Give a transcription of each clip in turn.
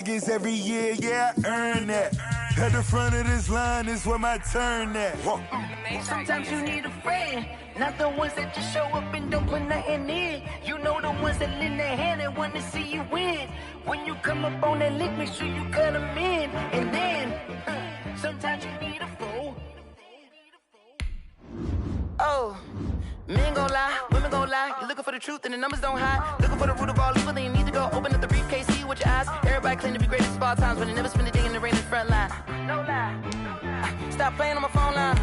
Niggas every year, yeah, I earn that. At the front of this line is where my turn at. Sometimes you need a friend, not the ones that just show up and don't put nothing in. You know the ones that lend their hand and want to see you win. When you come up on that lick, make sure you cut them in. And then, sometimes you need a fool. Oh, men gon' lie, women gon' lie. You're looking for the truth and the numbers don't hide. Looking for the root of all evil, then you need to go open up the briefcase, see with your eyes. Everybody claim to be greatest of all times, but they never spend a day in the rain in the front line. No lie. Stop playing on my phone line.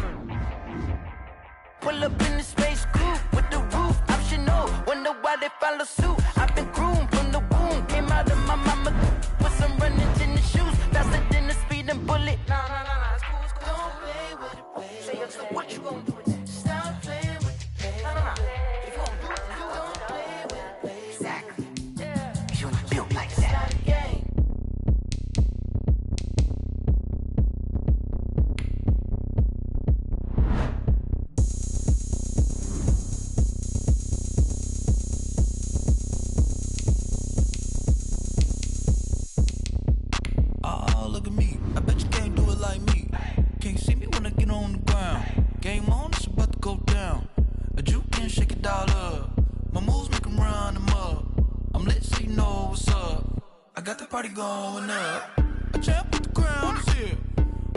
Pull up in the space coupe with the roof optional. Wonder why they follow suit. I've been groomed from the womb. Came out of my mama with some running tennis shoes. Faster than the speeding bullet. Nah, it's cool, it's cool. Don't play with it, baby. Say, so what you gonna do with it? Stop playing with it, baby. Nah. If you gonna do it, then you don't play with it, baby. Exactly. Yeah. You're not built like that. Party going up. A champ with the crown is here.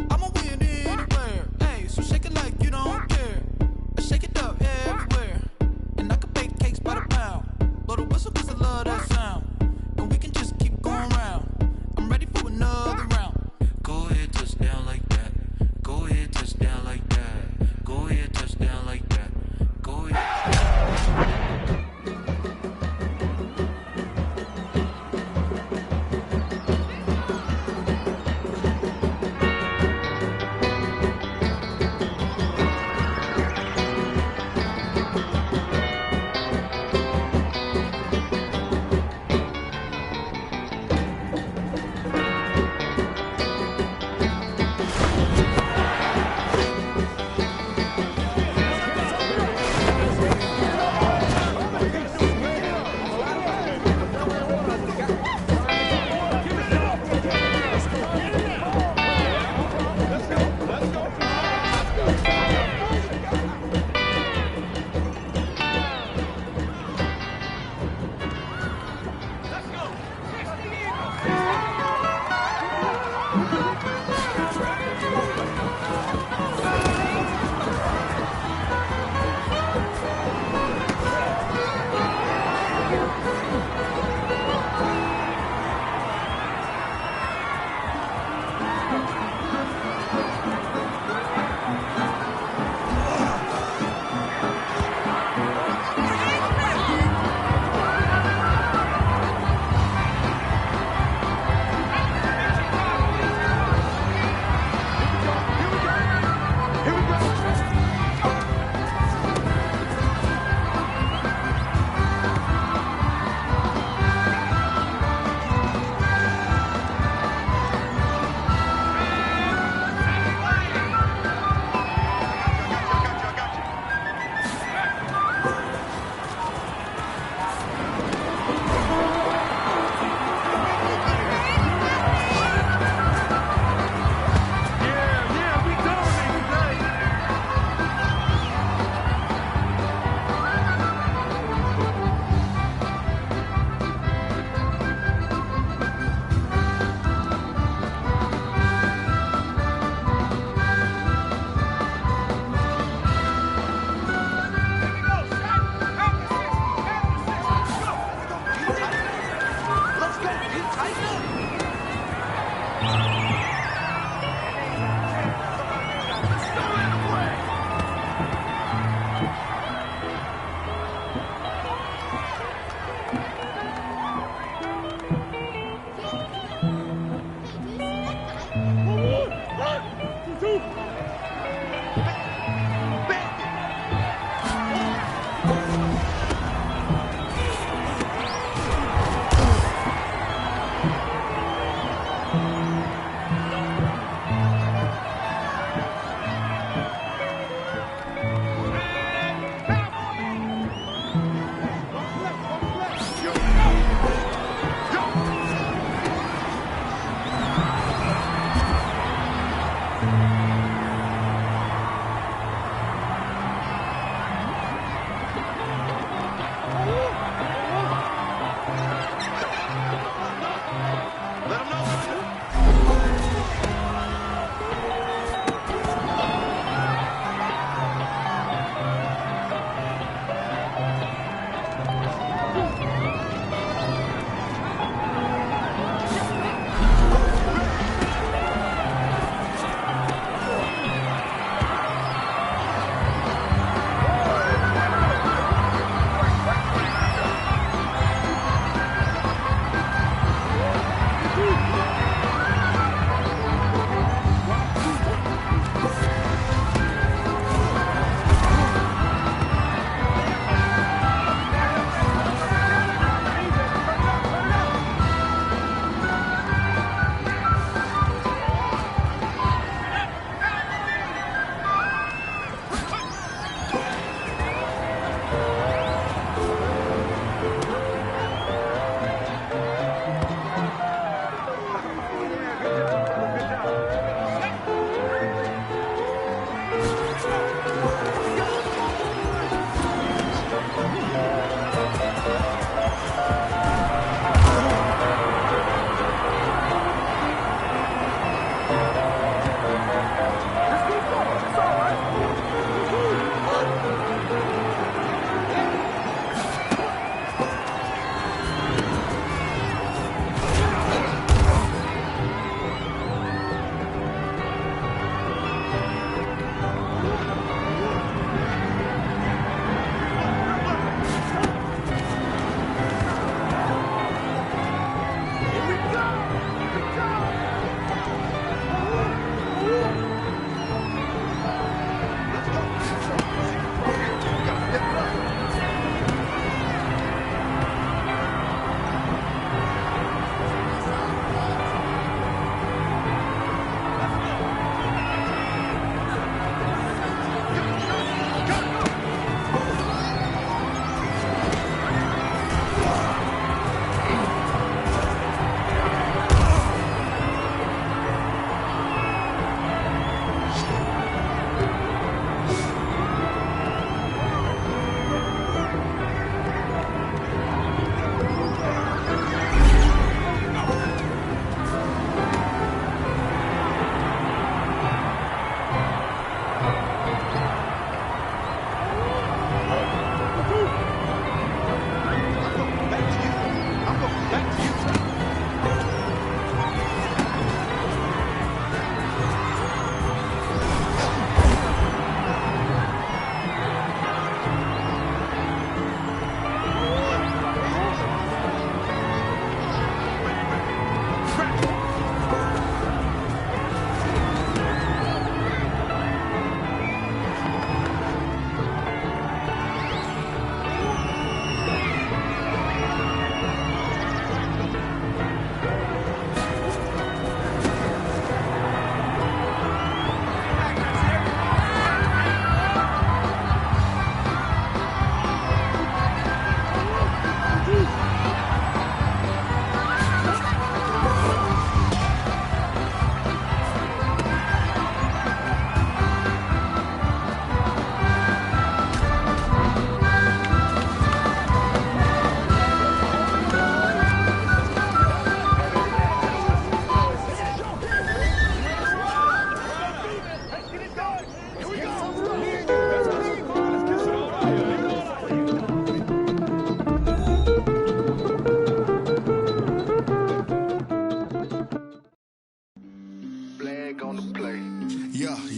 I'ma win anywhere. Hey, so shake it like you don't care. I shake it up everywhere. And I can bake cakes by the pound. Blow the whistle cause I love that sound. And we can just keep going round. I'm ready for another round. Go ahead, touch down like that. Go ahead, touch down like that. Go ahead, touch down like that. Go ahead.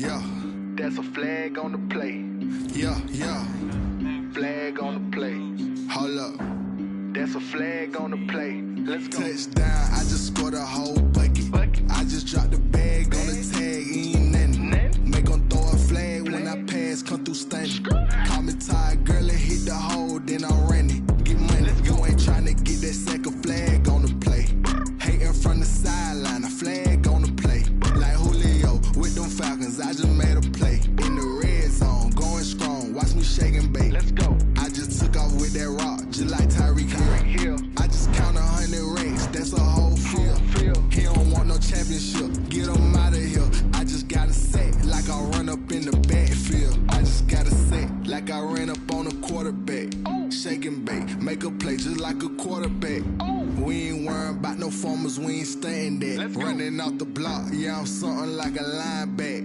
yeah. That's a flag on the play. Yeah, yeah. Flag on the play. Hold up. That's a flag on the play. Let's go. Touchdown, I just scored a whole bucket. I just dropped the bag on the tag, ain't nothing. Make 'em throw a flag when I pass, come through stunning. Call me tired, girl, and hit the hole, then I'm running. Get money, you ain't tryna get that second flag on the play. Hating from the sideline, a flag on the play. Like Julio with them Falcons, I just made a play. In the red zone, going strong, watch me shake and bake. Let's go. I just took off with that rock, just like Tyreek Hill. I just count 100 racks, that's a whole field. He don't want no championship, get him out of here. I just gotta say, like I run up in the backfield. I just gotta say, like I ran up on a quarterback. Shake and bake, make a play just like a quarterback. We ain't worrying about no formers, we ain't staying there. Running off the block, yeah, I'm something like a lineback.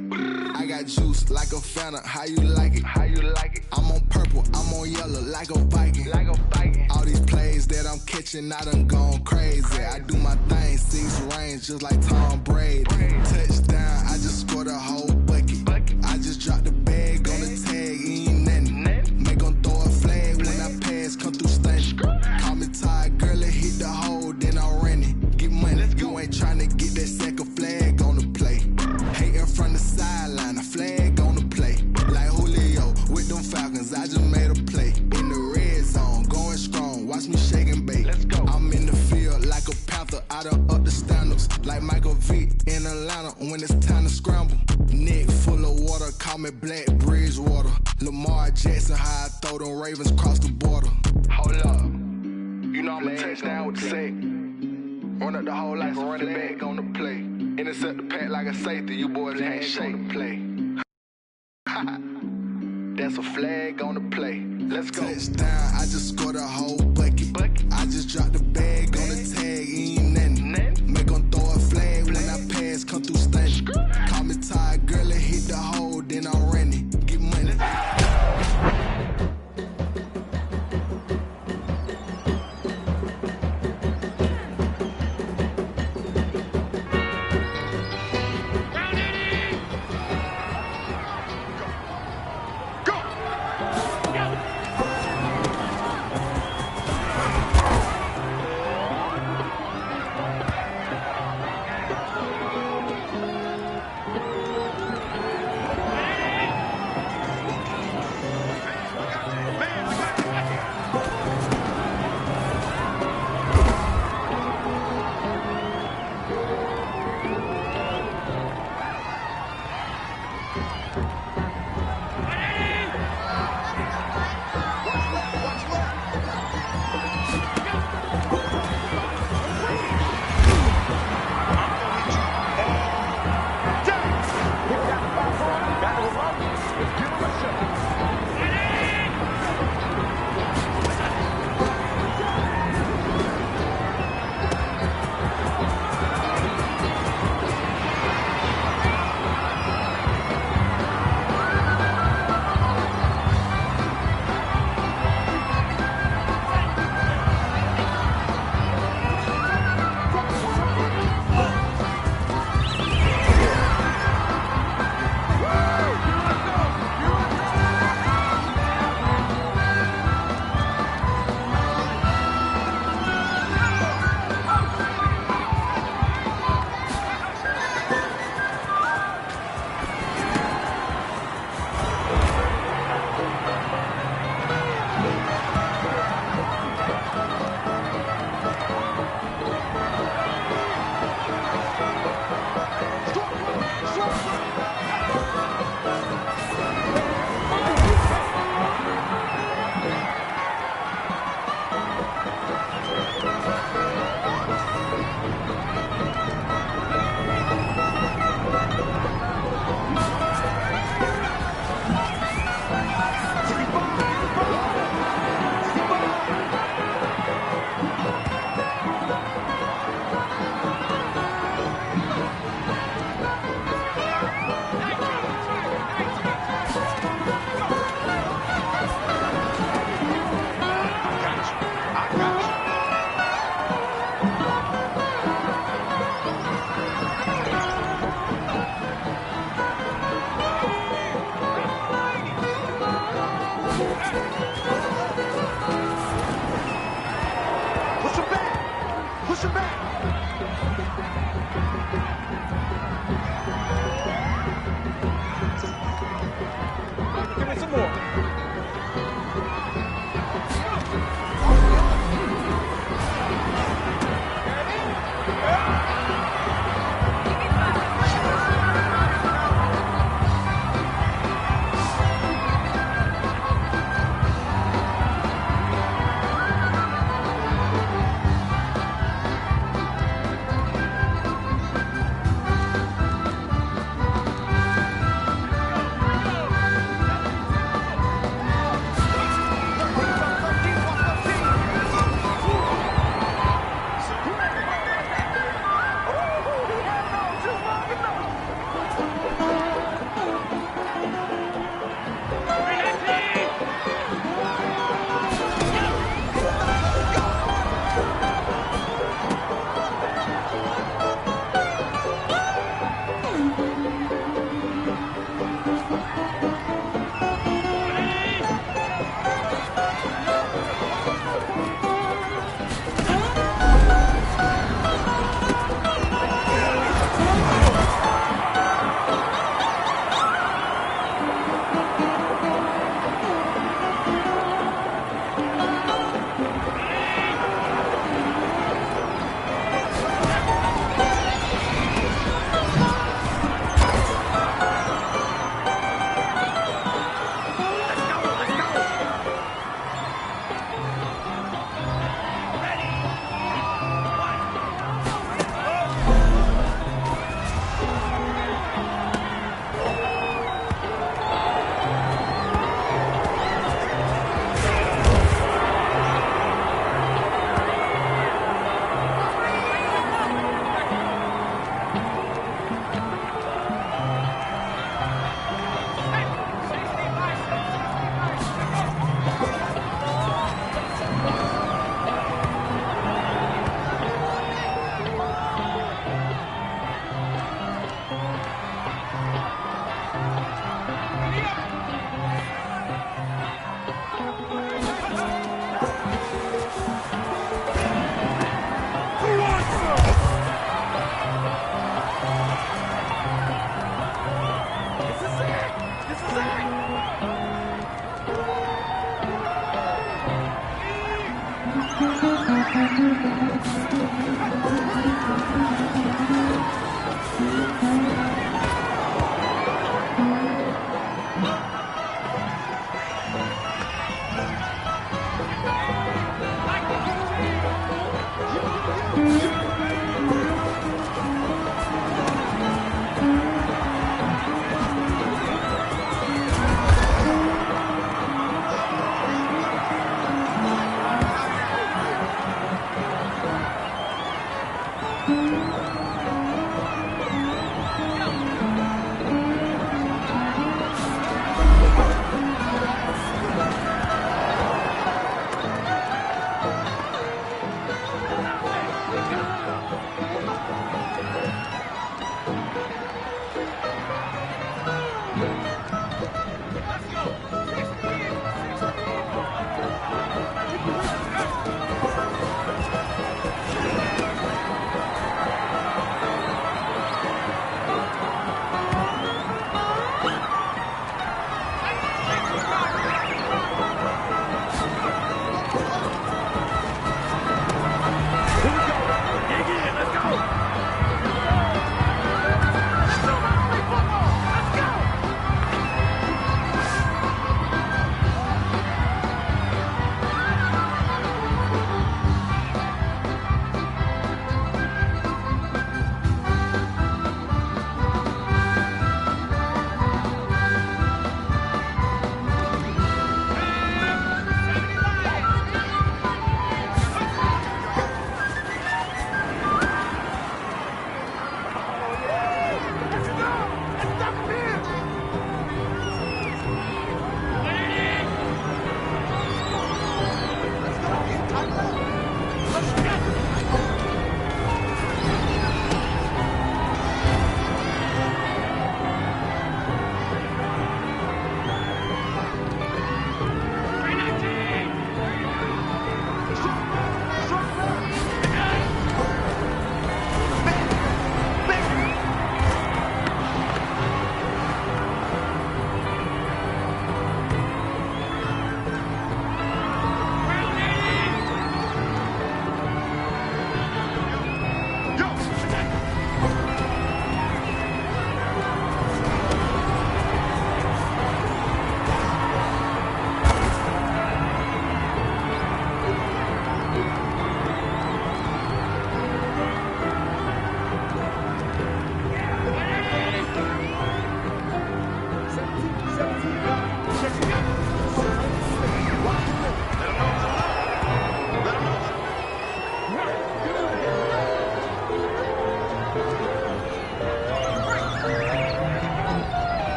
I got juice like a Fanta, how you like it? How you like it? I'm on purple, I'm on yellow like a Viking. Like a Viking. All these plays that I'm catching, I done gone crazy. I do my thing, 6 range just like Tom Brady. Touchdown, I just scored a whole bucket. I just dropped the bag on the tag, ain't nothing. Make 'em throw a flag when I pass, come through stunning. Call me tired, girl, and hit the hole, then I'm running. Get money, you ain't tryna get that second flag on the play. Hating from the sideline, a flag on the play. Like Julio with them Falcons, I just made a play. In the red zone, going strong, watch me shake and bake. Let's go. I'm in the field like a Panther, I done up the standards. Like Michael Vick in Atlanta when it's time to scramble. Neck full of water, call me Black Bridgewater. Lamar Jackson, how I throw them Ravens cross the border. Hold up. You know I'm a touchdown with the sack. Run up the whole like a running back on the play. Intercept the pack like a safety, you boys ain't shake the play. That's a flag on the play. Let's go. Touchdown, I just scored a whole bucket. I just dropped the bag on the tag, ain't nothing. Make 'em throw a flag when I pass, come through stunning. Call me tired, girl, and hit the hole, then I'm running. Get money.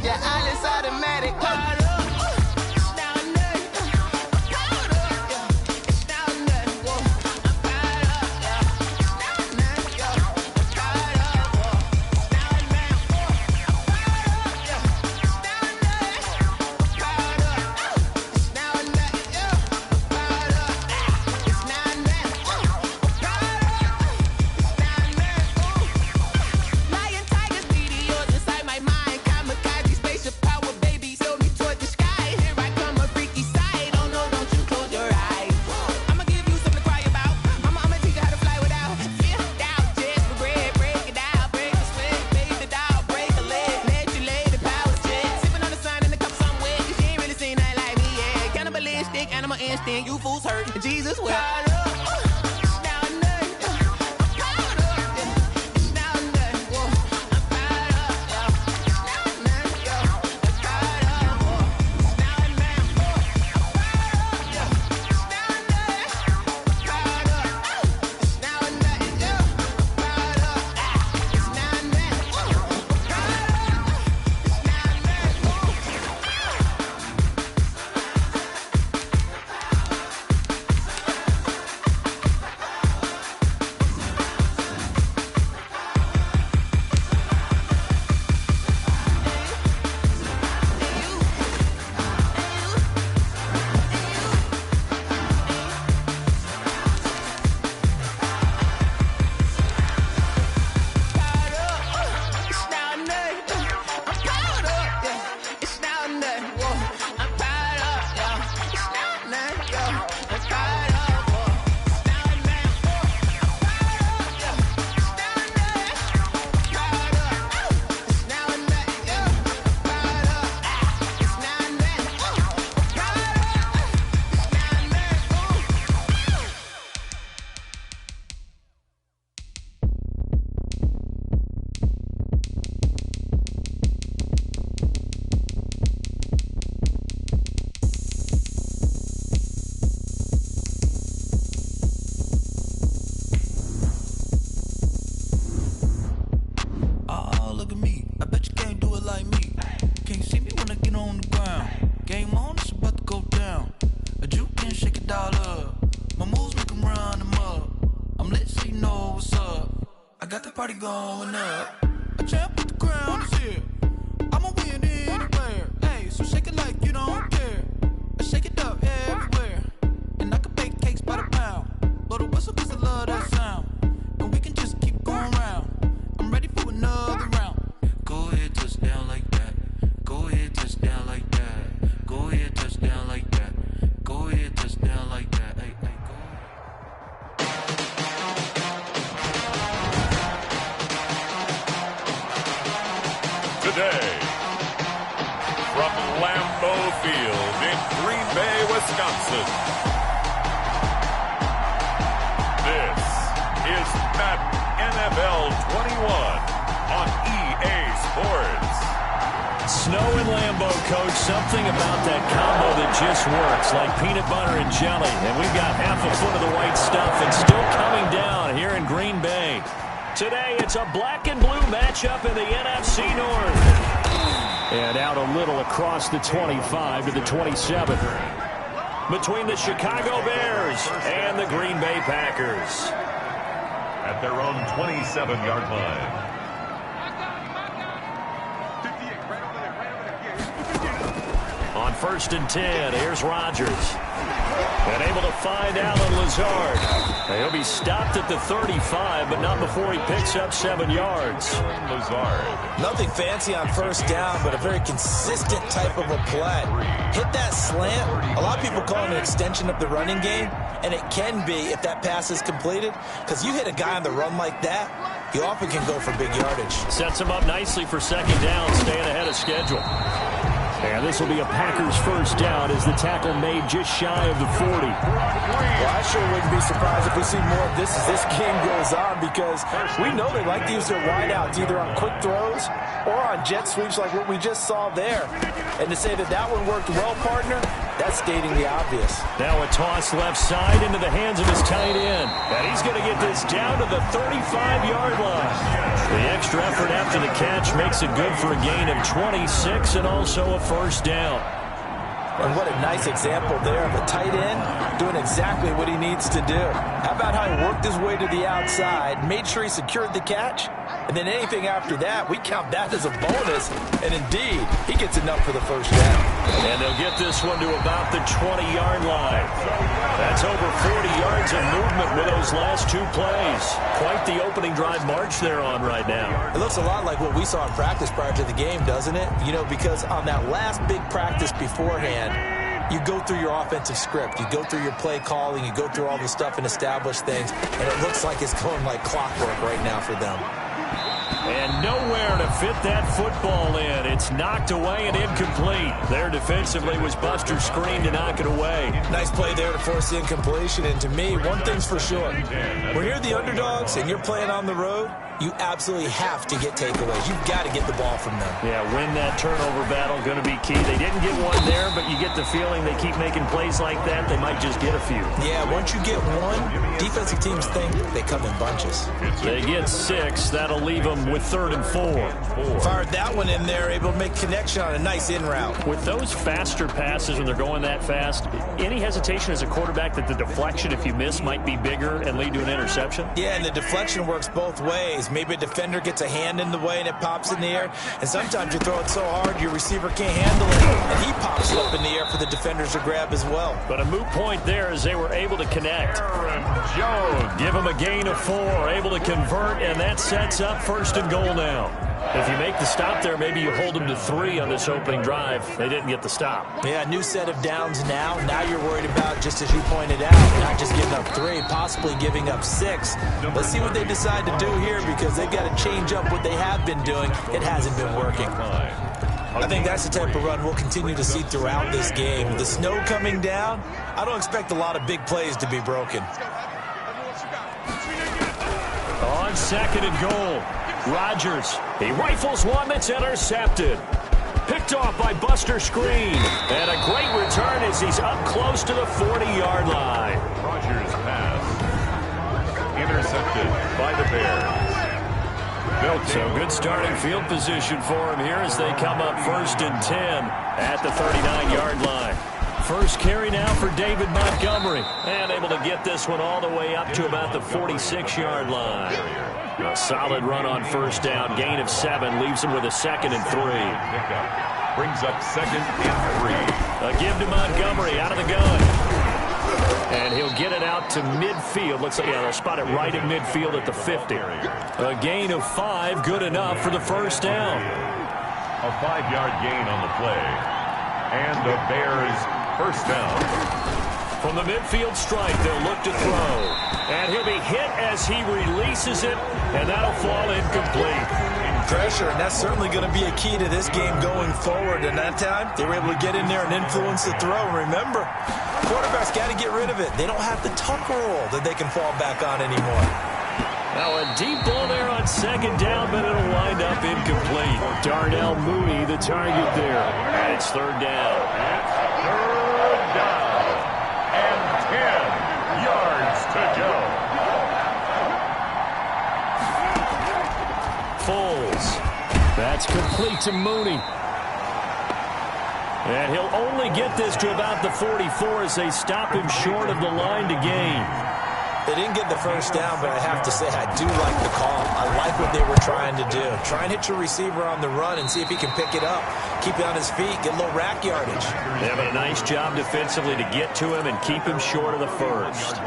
Yeah, all is automatic. Animal instinct, you fools hurt. Jesus will. Party going up. A champ with the crown is here. I'ma win anywhere. Hey, so shake it like you don't care. I shake it up everywhere. And I can bake cakes by the pound. Blow the whistle cause I love that sound. And we can just keep going round. I'm ready for another round. Go ahead, touch down like that. Go ahead, touch down like that. Go ahead, touch down like that. Go ahead, touch down like that. Hey, hey, go ahead. Today, from Lambeau Field in Green Bay, Wisconsin, this is Madden NFL 21 on EA Sports. Snow and Lambeau, Coach, something about that combo that just works, like peanut butter and jelly. And we've got half a foot of the white stuff and still coming down here in Green Bay. Today, it's a black and blue matchup in the NFC North. And out a little across the 25 to the 27. Between the Chicago Bears and the Green Bay Packers. At their own 27-yard line. On 1st and 10, here's Rodgers. And able to find Alan Lazard. He'll be stopped at the 35, but not before he picks up 7 yards. Lazard. Nothing fancy on first down, but a very consistent type of a play. Hit that slant. A lot of people call it an extension of the running game, and it can be if that pass is completed, because you hit a guy on the run like that, you often can go for big yardage. Sets him up nicely for 2nd down, staying ahead of schedule. And this will be a Packers first down as the tackle made just shy of the 40. Well, I sure wouldn't be surprised if we see more of this as this game goes on, because we know they like to use their wideouts either on quick throws or on jet sweeps like what we just saw there. And to say that that one worked well, partner, that's stating the obvious. Now a toss left side into the hands of his tight end. And he's going to get this down to the 35-yard line. The extra effort after the catch makes it good for a gain of 26 and also a first down. And what a nice example there of a tight end doing exactly what he needs to do. How about how he worked his way to the outside, made sure he secured the catch, and then anything after that, we count that as a bonus. And indeed, he gets enough for the first down. And they'll get this one to about the 20-yard line. That's over 40 yards of movement with those last two plays. Quite the opening drive march they're on right now. It looks a lot like what we saw in practice prior to the game, doesn't it? You know, because on that last big practice beforehand, you go through your offensive script. You go through your play calling. You go through all the stuff and establish things. And it looks like it's going like clockwork right now for them. And nowhere to fit that football in. It's knocked away and incomplete. There defensively was Buster's screen to knock it away. Nice play there to force the incompletion. And to me, one thing's for sure. When you're the underdogs and you're playing on the road, you absolutely have to get takeaways. You've got to get the ball from them. Yeah, win that turnover battle, going to be key. They didn't get one there, but you get the feeling they keep making plays like that, they might just get a few. Yeah, once you get one, defensive teams think they come in bunches. They get 6. That'll leave them with 3rd and 4. Fired that one in there, able to make connection on a nice in route. With those faster passes when they're going that fast, any hesitation as a quarterback that the deflection, if you miss, might be bigger and lead to an interception? Yeah, and the deflection works both ways. Maybe a defender gets a hand in the way and it pops in the air. And sometimes you throw it so hard your receiver can't handle it. And he pops it up in the air for the defenders to grab as well. But a moot point there as they were able to connect. Give him a gain of 4, able to convert, and that sets up 1st and goal now. If you make the stop there, maybe you hold them to 3 on this opening drive. They didn't get the stop. Yeah, new set of downs now. Now you're worried about, just as you pointed out, not just giving up 3, possibly giving up 6. Let's see what they decide to do here, because they've got to change up what they have been doing. It hasn't been working. I think that's the type of run we'll continue to see throughout this game. With the snow coming down, I don't expect a lot of big plays to be broken. On 2nd and goal, Rodgers. He rifles one that's intercepted. Picked off by Buster Screen. And a great return as he's up close to the 40-yard line. Rodgers pass. Intercepted by the Bears. So good starting field position for him here as they come up 1st and 10 at the 39-yard line. First carry now for David Montgomery. And able to get this one all the way up to about the 46-yard line. A solid run on 1st down. Gain of 7 leaves him with a 2nd and 3. Brings up 2nd and 3. A give to Montgomery out of the gun. And he'll get it out to midfield. Looks like, yeah, they'll spot it right at midfield at the 50. A gain of 5, good enough for the 1st down. A 5-yard gain on the play. And the Bears 1st down. From the midfield strike, they'll look to throw. And he'll be hit as he releases it, and that'll fall incomplete. Pressure, and that's certainly going to be a key to this game going forward. And that time, they were able to get in there and influence the throw. Remember, quarterbacks got to get rid of it. They don't have the tuck roll that they can fall back on anymore. Now a deep ball there on 2nd down, but it'll wind up incomplete. Darnell Mooney, the target there. And it's 3rd down. Third down. And 10 yards to go. Foles. That's complete to Mooney. And he'll only get this to about the 44 as they stop him short of the line to gain. They didn't get the 1st down, but I have to say I do like the call. I like what they were trying to do. Try and hit your receiver on the run and see if he can pick it up. Keep it on his feet, get a little rack yardage. They have a nice job defensively to get to him and keep him short of the 1st.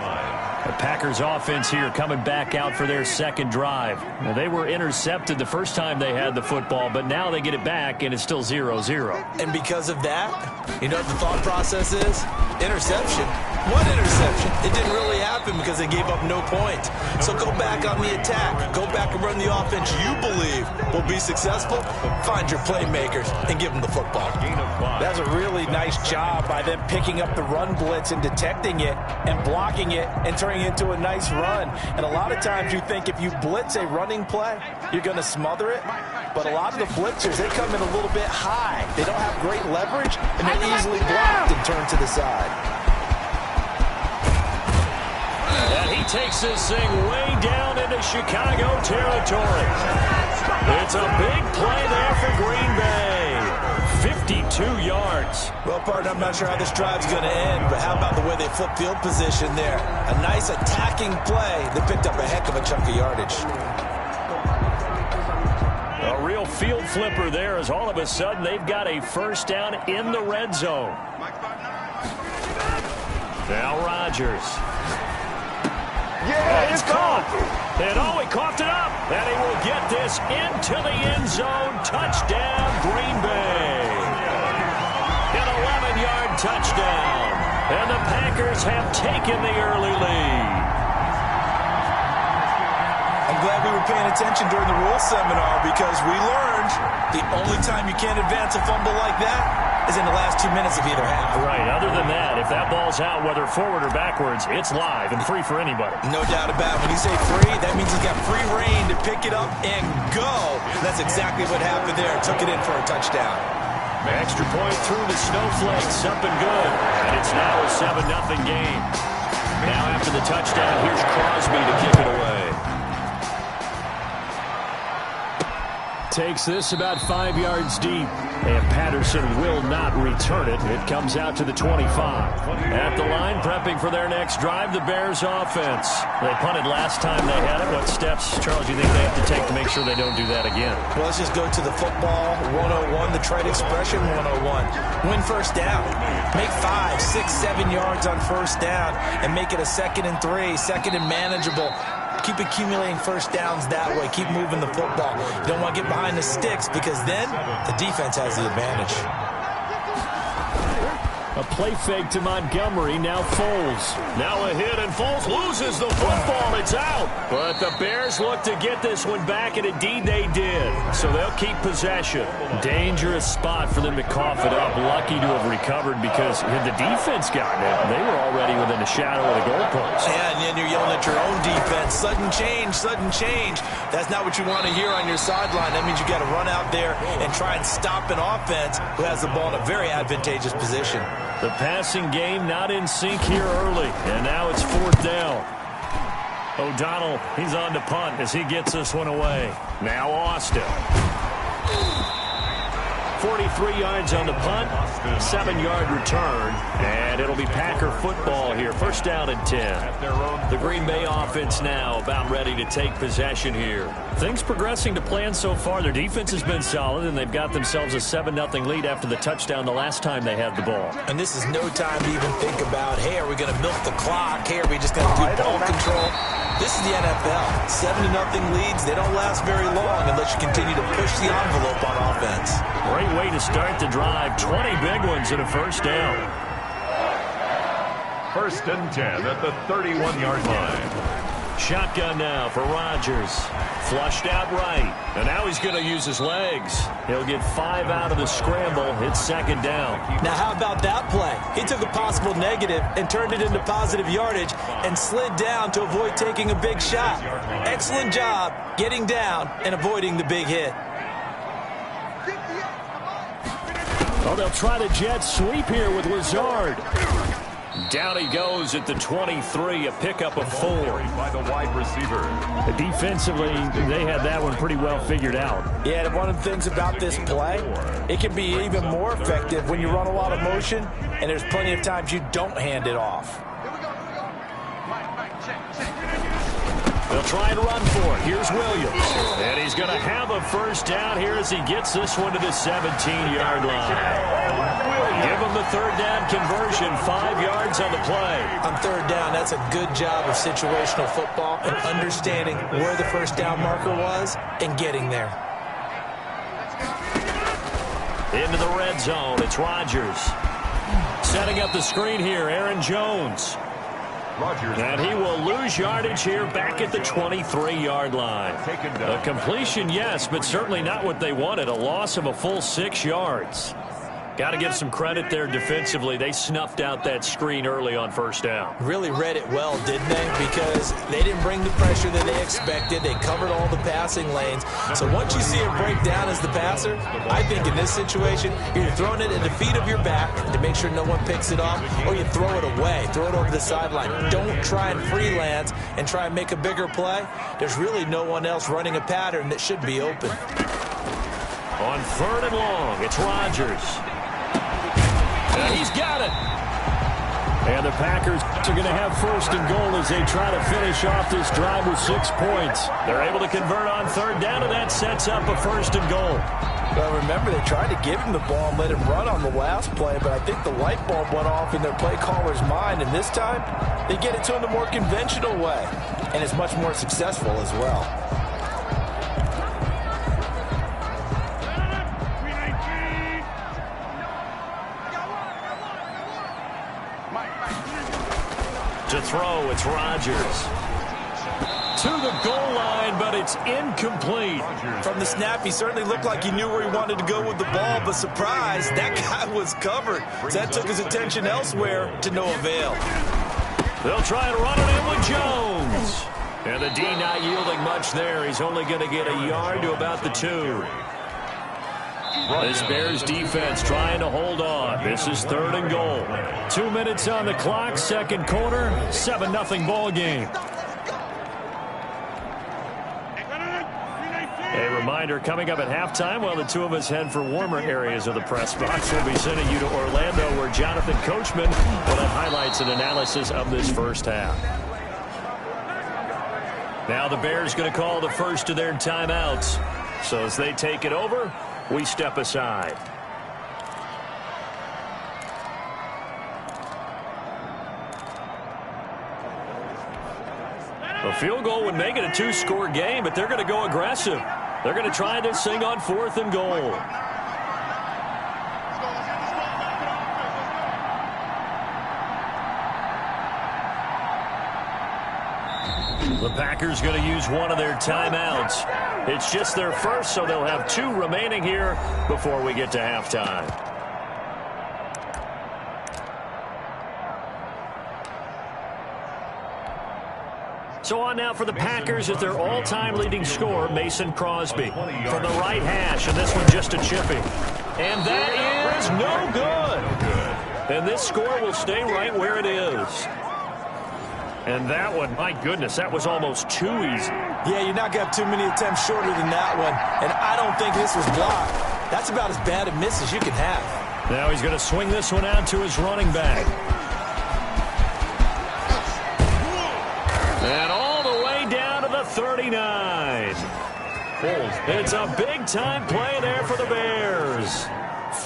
The Packers offense here coming back out for their 2nd drive. Now, they were intercepted the first time they had the football, but now they get it back, and it's still 0-0. And because of that, you know what the thought process is? Interception. What interception? It didn't really happen because they gave up no points. So go back on the attack. Go back and run the offense you believe will be successful. Find your playmakers and give them the football. Gain of 5. does a really nice job by them picking up the run blitz and detecting it and blocking it and turning it into a nice run. And a lot of times you think if you blitz a running play, you're going to smother it. But a lot of the blitzers, they come in a little bit high. They don't have great leverage, and they're easily blocked and turned to the side. And he takes this thing way down into Chicago territory. It's a big play there for Green Bay. 52 yards. Well, partner, I'm not sure how this drive's going to end, but how about the way they flip field position there? A nice attacking play that picked up a heck of a chunk of yardage. A real field flipper there as all of a sudden they've got a first down in the red zone. Now Rodgers. Yeah, it's caught. And he coughed it up. And he will get this into the end zone. Touchdown, Green Bay. An 11-yard touchdown. And the Packers have taken the early lead. I'm glad we were paying attention during the rules seminar because we learned the only time you can't advance a fumble like that is in the last 2 minutes of either half. Right. Other than that, if that ball's out, whether forward or backwards, it's live and free for anybody. No doubt about it. When you say free, that means he's got free reign to pick it up and go. That's exactly what happened there. Took it in for a touchdown. Extra point through the snowflakes. Up and good. And it's now a 7-0 game. Now after the touchdown, here's Crosby to kick it away. Takes this about 5 yards deep. And Patterson will not return it. It comes out to the 25. At the line, prepping for their next drive, the Bears offense. They punted last time they had it. What steps, Charles, do you think they have to take to make sure they don't do that again? Well, let's just go to the football 101, the trade expression 101. Win first down. Make 5, 6, 7 yards on first down and make it a 2nd and 3, second and manageable. Keep accumulating first downs that way. Keep moving the football. You don't want to get behind the sticks because then the defense has the advantage. A play fake to Montgomery. Now Foles. Now a hit, and Foles loses the football. It's out. But the Bears look to get this one back, and indeed they did. So they'll keep possession. Dangerous spot for them to cough it up. Lucky to have recovered because had the defense gotten it, they were already within the shadow of the goalpost. Yeah, and then you're yelling at your own defense. Sudden change, sudden change. That's not what you want to hear on your sideline. That means you got to run out there and try and stop an offense who has the ball in a very advantageous position. The passing game not in sync here early, and now it's 4th down. O'Donnell, he's on to punt as he gets this one away. Now Austin. 43 yards on the punt, 7-yard return, and it'll be Packer football here. First down and 10. The Green Bay offense now about ready to take possession here. Things progressing to plan so far. Their defense has been solid, and they've got themselves a 7-0 lead after the touchdown the last time they had the ball. And this is no time to even think about, hey, are we going to milk the clock? Hey, are we just going to do ball control? This is the NFL. 7-0 leads, they don't last very long unless you continue to push the envelope on offense. Great way to start the drive. 20 big ones and a first down. 1st and 10 at the 31-yard line. Shotgun now for Rodgers. Flushed out right. And now he's going to use his legs. He'll get 5 out of the scramble. It's 2nd down. Now, how about that play? He took a possible negative and turned it into positive yardage and slid down to avoid taking a big shot. Excellent job getting down and avoiding the big hit. Oh, they'll try the jet sweep here with Lazard. Down he goes at the 23, a pickup of 4. By the wide receiver. Defensively, they had that one pretty well figured out. Yeah, and one of the things about this play, it can be even more effective when you run a lot of motion, and there's plenty of times you don't hand it off. They'll try and run for it. Here's Williams. And he's going to have a first down here as he gets this one to the 17-yard line. Give him the 3rd down conversion, 5 yards on the play. On 3rd down, that's a good job of situational football and understanding where the first down marker was and getting there. Into the red zone, it's Rodgers. Setting up the screen here, Aaron Jones. Rodgers. And he will lose yardage here back at the 23-yard line. A completion, yes, but certainly not what they wanted. A loss of a full 6 yards. Got to give some credit there defensively. They snuffed out that screen early on first down. Really read it well, didn't they? Because they didn't bring the pressure that they expected. They covered all the passing lanes. So once you see it break down as the passer, I think in this situation, you're throwing it at the feet of your back to make sure no one picks it off, or you throw it away, throw it over the sideline. Don't try and freelance and try and make a bigger play. There's really no one else running a pattern that should be open. On 3rd and long, it's Rodgers. And he's got it. And the Packers are going to have 1st and goal as they try to finish off this drive with 6 points. They're able to convert on 3rd down, and that sets up a 1st and goal. Well, remember, they tried to give him the ball and let him run on the last play, but I think the light bulb went off in their play caller's mind, and this time they get it to him the more conventional way, and it's much more successful as well. To throw, it's Rodgers. To the goal line, but it's incomplete. From the snap, he certainly looked like he knew where he wanted to go with the ball, but surprise, that guy was covered. So that took his attention elsewhere to no avail. They'll try and run it in with Jones. And the D not yielding much there. He's only going to get a yard to about the 2. This Bears defense trying to hold on. This is 3rd and goal. 2 minutes on the clock, 2nd quarter, 7-0 ball game. A reminder, coming up at halftime, while the two of us head for warmer areas of the press box, we'll be sending you to Orlando, where Jonathan Coachman will have highlights and analysis of this first half. Now the Bears going to call the first of their timeouts. So as they take it over, we step aside. A field goal would make it a 2-score game, but they're going to go aggressive. They're going to try this thing on 4th and goal. The Packers going to use one of their timeouts. It's just their first, so they'll have 2 remaining here before we get to halftime. So on now for the Packers is their all-time leading scorer, Mason Crosby. From the right hash, and this one just a chipping. And that is no good. And this score will stay right where it is. And that one, my goodness, that was almost too easy. Yeah, you're not going to have too many attempts shorter than that one. And I don't think this was blocked. That's about as bad a miss as you can have. Now he's going to swing this one out to his running back. And all the way down to the 39. It's a big-time play there for the Bears.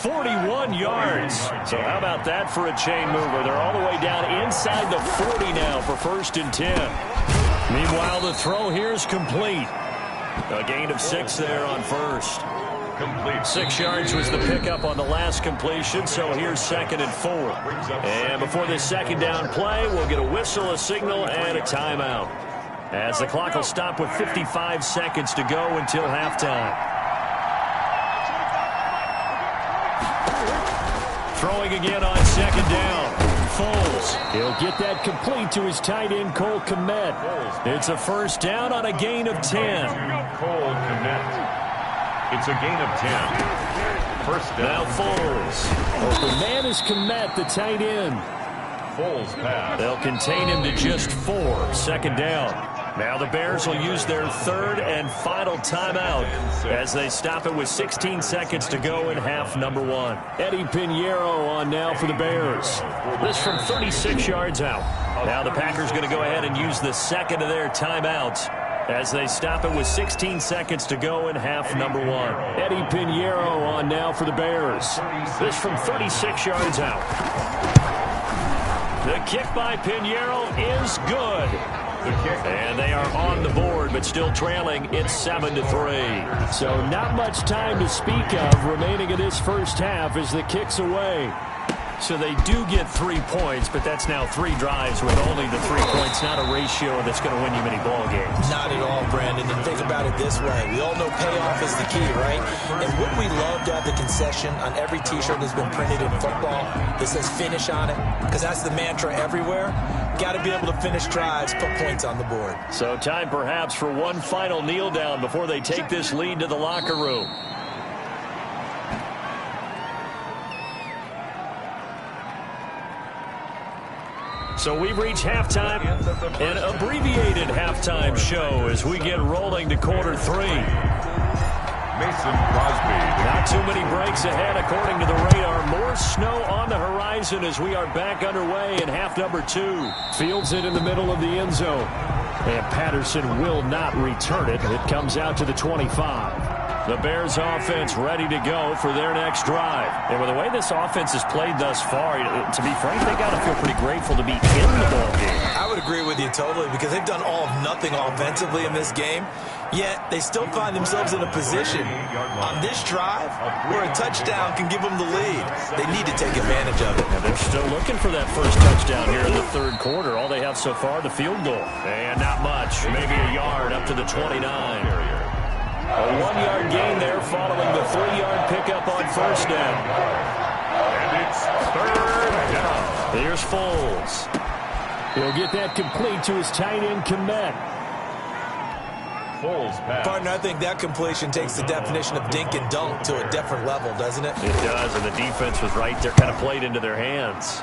41 yards. So how about that for a chain mover? They're all the way down inside the 40 now for 1st and 10. Meanwhile, the throw here is complete. A gain of 6 there on 1st. 6 yards was the pickup on the last completion, so here's 2nd and 4. And before this 2nd down play, we'll get a whistle, a signal, and a timeout, as the clock will stop with 55 seconds to go until halftime. Throwing again on 2nd down. Foles. He'll get that complete to his tight end, Cole Kmet. It's a 1st down on a gain of 10. Cole Kmet. It's a gain of 10. 1st down. Now Foles. The man is Kmet, the tight end. Foles pass. They'll contain him to just 4. 2nd down. Now the Bears will use their 3rd and final timeout as they stop it with 16 seconds to go in half number 1. Eddie Pinheiro on now for the Bears. This from 36 yards out. Now the Packers going to go ahead and use the 2nd of their timeouts as they stop it with 16 seconds to go in half number 1. Eddie Pinheiro on now for the Bears. This from 36 yards out. The kick by Pinheiro is good. And they are on the board, but still trailing. It's 7-3. So not much time to speak of remaining in this first half as the kick's away. So they do get 3 points, but that's now 3 drives with only the 3 points, not a ratio that's going to win you many ball games. Not at all, Brandon. And think about it this way. We all know payoff is the key, right? And wouldn't we love to have the concession on every T-shirt that's been printed in football that says finish on it? Because that's the mantra everywhere. Got to be able to finish drives, put points on the board. So time perhaps for one final kneel down before they take this lead to the locker room. So we've reached halftime, an abbreviated halftime show as we get rolling to quarter 3. Mason Crosby. Not too many breaks ahead according to the radar. More snow on the horizon as we are back underway in half number 2. Fields it in the middle of the end zone. And Patterson will not return it. It comes out to the 25. The Bears offense ready to go for their next drive. And with the way this offense has played thus far, to be frank, they got to feel pretty grateful to be in the ball game. I would agree with you totally because they've done all of nothing offensively in this game, yet they still find themselves in a position on this drive where a touchdown can give them the lead. They need to take advantage of it. And they're still looking for that first touchdown here in the third quarter. All they have so far, the field goal. And not much, maybe a yard up to the 29. A 1-yard gain there following the 3-yard pickup on first down. And it's third down. Here's Foles. He'll get that complete to his tight end, Kmet. Foles pass. Partner, I think that completion takes the definition of dink and dunk to a different level, doesn't it? It does, and the defense was right there, kind of played into their hands.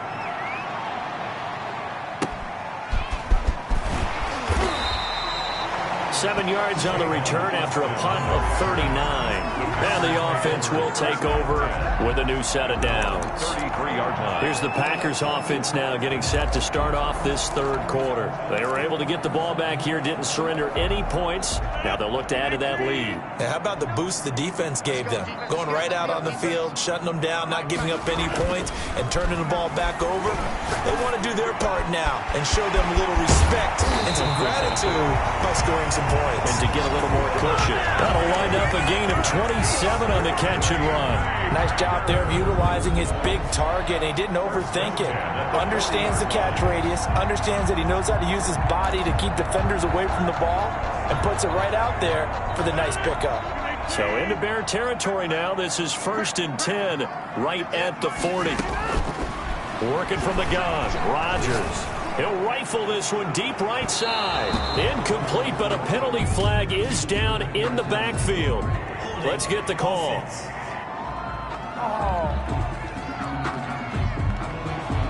Seven yards on the return after a punt of 39. And the offense will take over with a new set of downs. 33-yard line. Here's the Packers offense now getting set to start off this third quarter. They were able to get the ball back here, didn't surrender any points. Now they'll look to add to that lead. Yeah, how about the boost the defense gave them? Going right out on the field, shutting them down, not giving up any points, and turning the ball back over. They want to do their part now and show them a little respect and some gratitude by scoring some points. And to get a little more cushion. That'll wind up a gain of 27 on the catch and run. Nice job there of utilizing his big target. He didn't overthink it. Understands the catch radius. Understands that he knows how to use his body to keep defenders away from the ball. And puts it right out there for the nice pickup. So into Bear territory now. This is 1st and 10 right at the 40. Working from the gun. Rodgers. He'll rifle this one deep right side. Incomplete, but a penalty flag is down in the backfield. Let's get the call.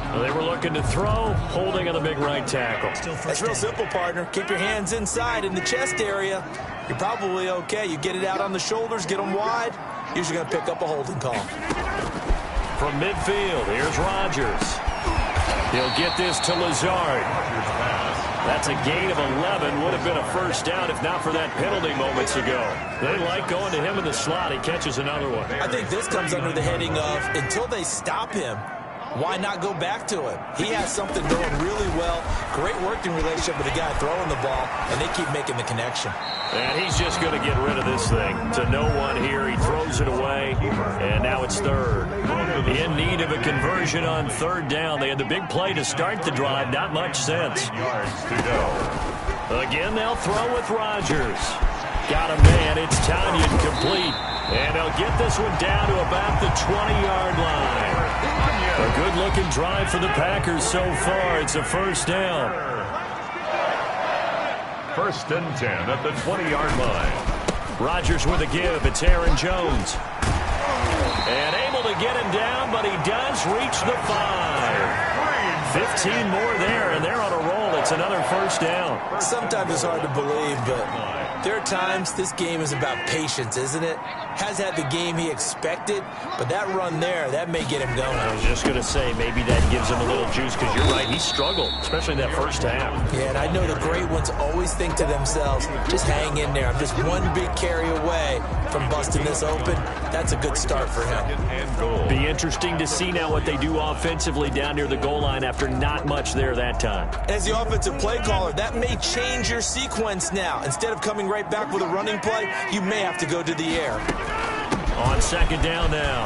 Well, they were looking to throw, holding on the big right tackle. That's real simple, partner. Keep your hands inside in the chest area. You're probably okay. You get it out on the shoulders, get them wide. Usually going to pick up a holding call. From midfield, here's Rodgers. He'll get this to Lazard. That's a gain of 11. Would have been a first down if not for that penalty moments ago. They like going to him in the slot. He catches another one. I think this comes under the heading of until they stop him, why not go back to him? He has something going really well. Great working relationship with the guy throwing the ball, and they keep making the connection. And he's just going to get rid of this thing. To no one here. He throws it away, and now it's third. In need of a conversion on third down. They had the big play to start the drive. Not much sense. Yards to go. Again, they'll throw with Rodgers. Got a man. It's Tanyan complete. And they'll get this one down to about the 20-yard line. A good-looking drive for the Packers so far. It's a first down. 1st and 10 at the 20-yard line. Rodgers with a give. It's Aaron Jones. And able to get him down, but he does reach the 5. 15 more there, and they're on a roll. It's another first down. Sometimes it's hard to believe, but there are times this game is about patience, isn't it? Has had the game he expected, but that run there, that may get him going. I was just going to say, maybe that gives him a little juice, because you're right, he struggled, especially in that first half. Yeah, and I know the great ones always think to themselves, just hang in there. I'm just one big carry away from busting this open. That's a good start for him. Be interesting to see now what they do offensively down near the goal line after not much there that time. As the offensive play caller, that may change your sequence now. Instead of coming right back with a running play, you may have to go to the air. On second down now.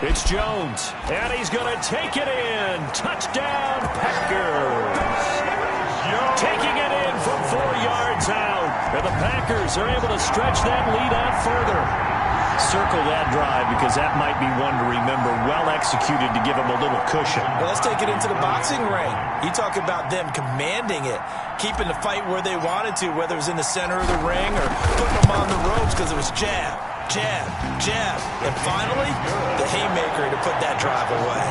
It's Jones, and he's going to take it in. Touchdown, Packers. Taking it in from 4 yards out. And the Packers are able to stretch that lead out further. Circle that drive because that might be one to remember. Well executed to give them a little cushion. Well, let's take it into the boxing ring. You talk about them commanding it, keeping the fight where they wanted to, whether it was in the center of the ring or putting them on the ropes because it was jab, jab, jab. And finally, the haymaker to put that drive away.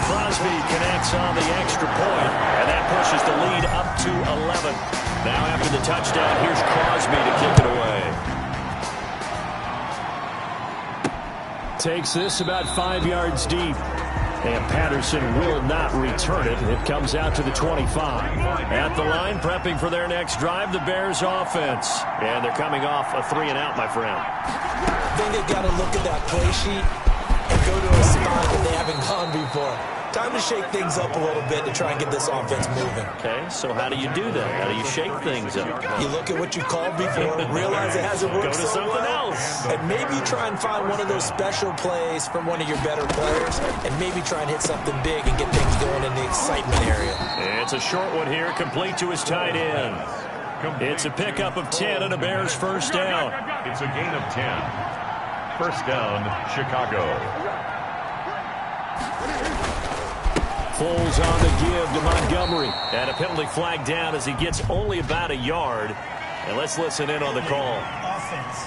Crosby connects on the extra point, and that pushes the lead up to 11. Now after the touchdown, here's Crosby to kick it away. Takes this about 5 yards deep. And Patterson will not return it. It comes out to the 25. At the line, prepping for their next drive, the Bears offense. And they're coming off a 3-and-out, my friend. I think they've got to look at that play sheet and go to a spot that they haven't gone before. Time to shake things up a little bit to try and get this offense moving. Okay, so how do you do that? How do you shake things up? You look at what you called before, realize it hasn't worked Go to something else. and maybe try and find one of those special plays from one of your better players, and maybe try and hit something big and get things going in the excitement area. It's a short one here, complete to his tight end. It's a pickup of 10 and a Bears first down. It's a gain of 10. First down, Chicago. Foles on the give to Montgomery. And a penalty flag down as he gets only about a yard. And let's listen in on the call. Offense.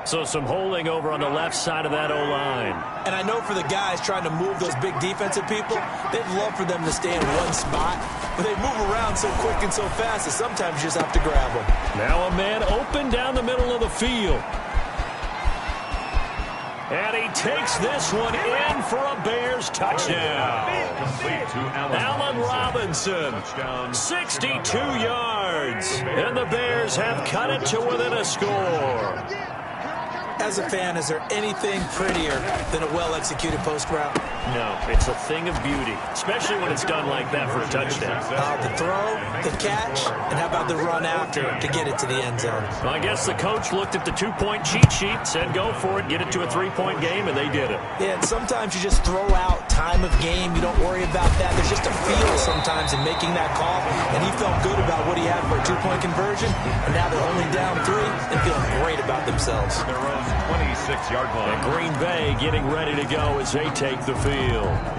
So some holding over on the left side of that O-line. And I know for the guys trying to move those big defensive people, they'd love for them to stay in one spot, but they move around so quick and so fast that sometimes you just have to grab them. Now a man open down the middle of the field. And he takes this one in for a Bears touchdown. Complete to Allen Robinson, 62 yards. And the Bears have cut it to within a score. As a fan, is there anything prettier than a well-executed post route? No, it's a thing of beauty, especially when it's done like that for a touchdown. The throw, the catch, and how about the run after to get it to the end zone? Well, I guess the coach looked at the two-point cheat sheet, said go for it, get it to a three-point game, and they did it. Yeah, and sometimes you just throw out time of game. You don't worry about that. There's just a feel sometimes in making that call, and he felt good about what he had for a two-point conversion, and now they're only down 3 and feeling great about themselves. their own 26-yard line. And Green Bay getting ready to go as they take the field.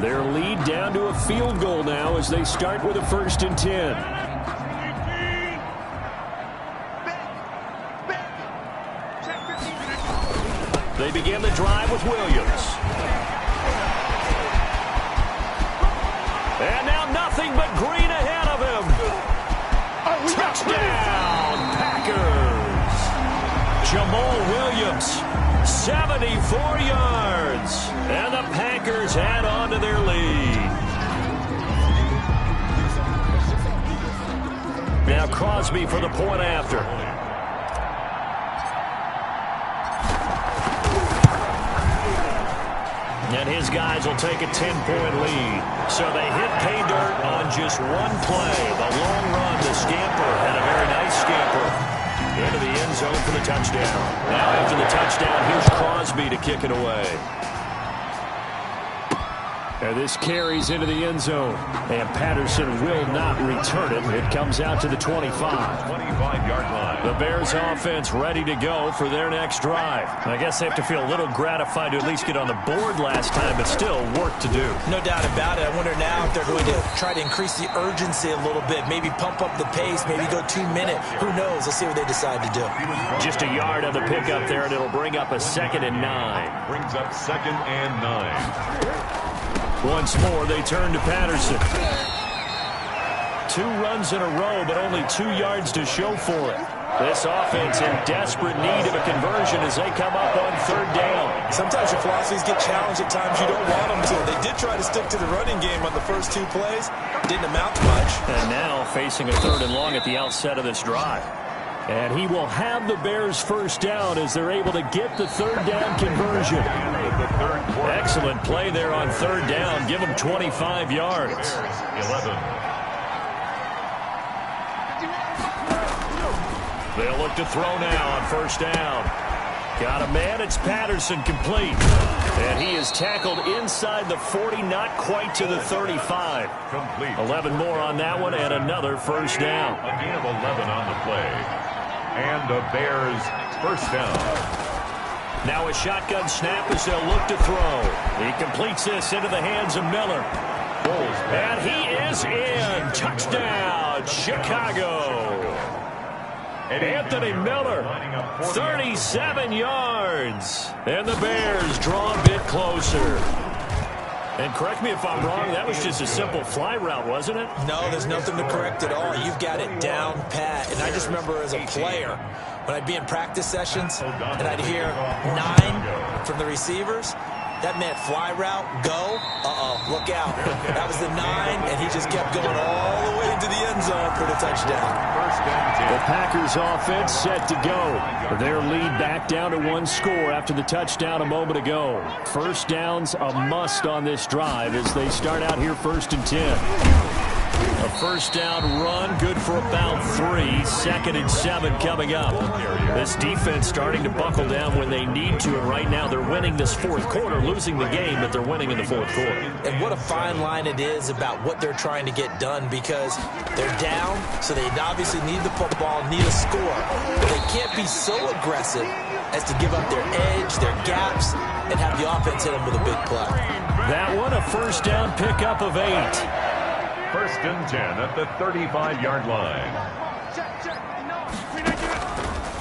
Their lead down to a field goal now as they start with a 1st and 10. They begin the drive with Williams. And now nothing but green ahead of him. Touchdown, Packers. Jamal Williams, 74 yards. And the Packers add on to their lead. Now Crosby for the point after. And his guys will take a 10-point lead. So they hit pay dirt on just one play. The long run, the scamper, had a very nice scamper into the end zone for the touchdown. Now after the touchdown, here's Crosby to kick it away. And this carries into the end zone. And Patterson will not return it. It comes out to the 25. 25-yard line. The Bears offense ready to go for their next drive. I guess they have to feel a little gratified to at least get on the board last time, but still work to do. No doubt about it. I wonder now if they're going to try to increase the urgency a little bit, maybe pump up the pace, maybe go 2-minute. Who knows? Let's see what they decide to do. Just a yard on the pickup there, and it'll bring up a 2nd and 9. Brings up 2nd and 9. Once more, they turn to Patterson. 2 runs in a row, but only 2 yards to show for it. This offense in desperate need of a conversion as they come up on 3rd down. Sometimes your philosophies get challenged at times you don't want them to. They did try to stick to the running game on the first 2 plays. Didn't amount to much. And now facing a 3rd and long at the outset of this drive. And he will have the Bears first down as they're able to get the 3rd down conversion. Excellent play there on 3rd down. Give them 25 yards. 11. They'll look to throw now on first down. Got a man. It's Patterson, complete. And he is tackled inside the 40, not quite to the 35. Complete. 11 more on that one, and another first down. A gain of 11 on the play. And the Bears first down. Now a shotgun snap as they'll look to throw. He completes this into the hands of Miller. And he is in. Touchdown, Chicago. Anthony Miller, 37 yards. And the Bears draw a bit closer. And correct me if I'm wrong, that was just a simple fly route, wasn't it? No, there's nothing to correct at all. You've got it down pat. And I just remember as a player, when I'd be in practice sessions and I'd hear 9 from the receivers, that meant fly route, go, look out. That was the 9, and he just kept going all the way into the end zone for the touchdown. The Packers offense set to go. Their lead back down to 1 score after the touchdown a moment ago. First down's a must on this drive as they start out here 1st and 10. A first down run, good for about 3. 2nd and 7 coming up. This defense starting to buckle down when they need to, and right now they're winning this 4th quarter, losing the game, but they're winning in the 4th quarter. And what a fine line it is about what they're trying to get done, because they're down, so they obviously need the football, need a score, but they can't be so aggressive as to give up their edge, their gaps, and have the offense hit them with a big play. That one, a first down pickup of 8. 1st and 10 at the 35-yard line.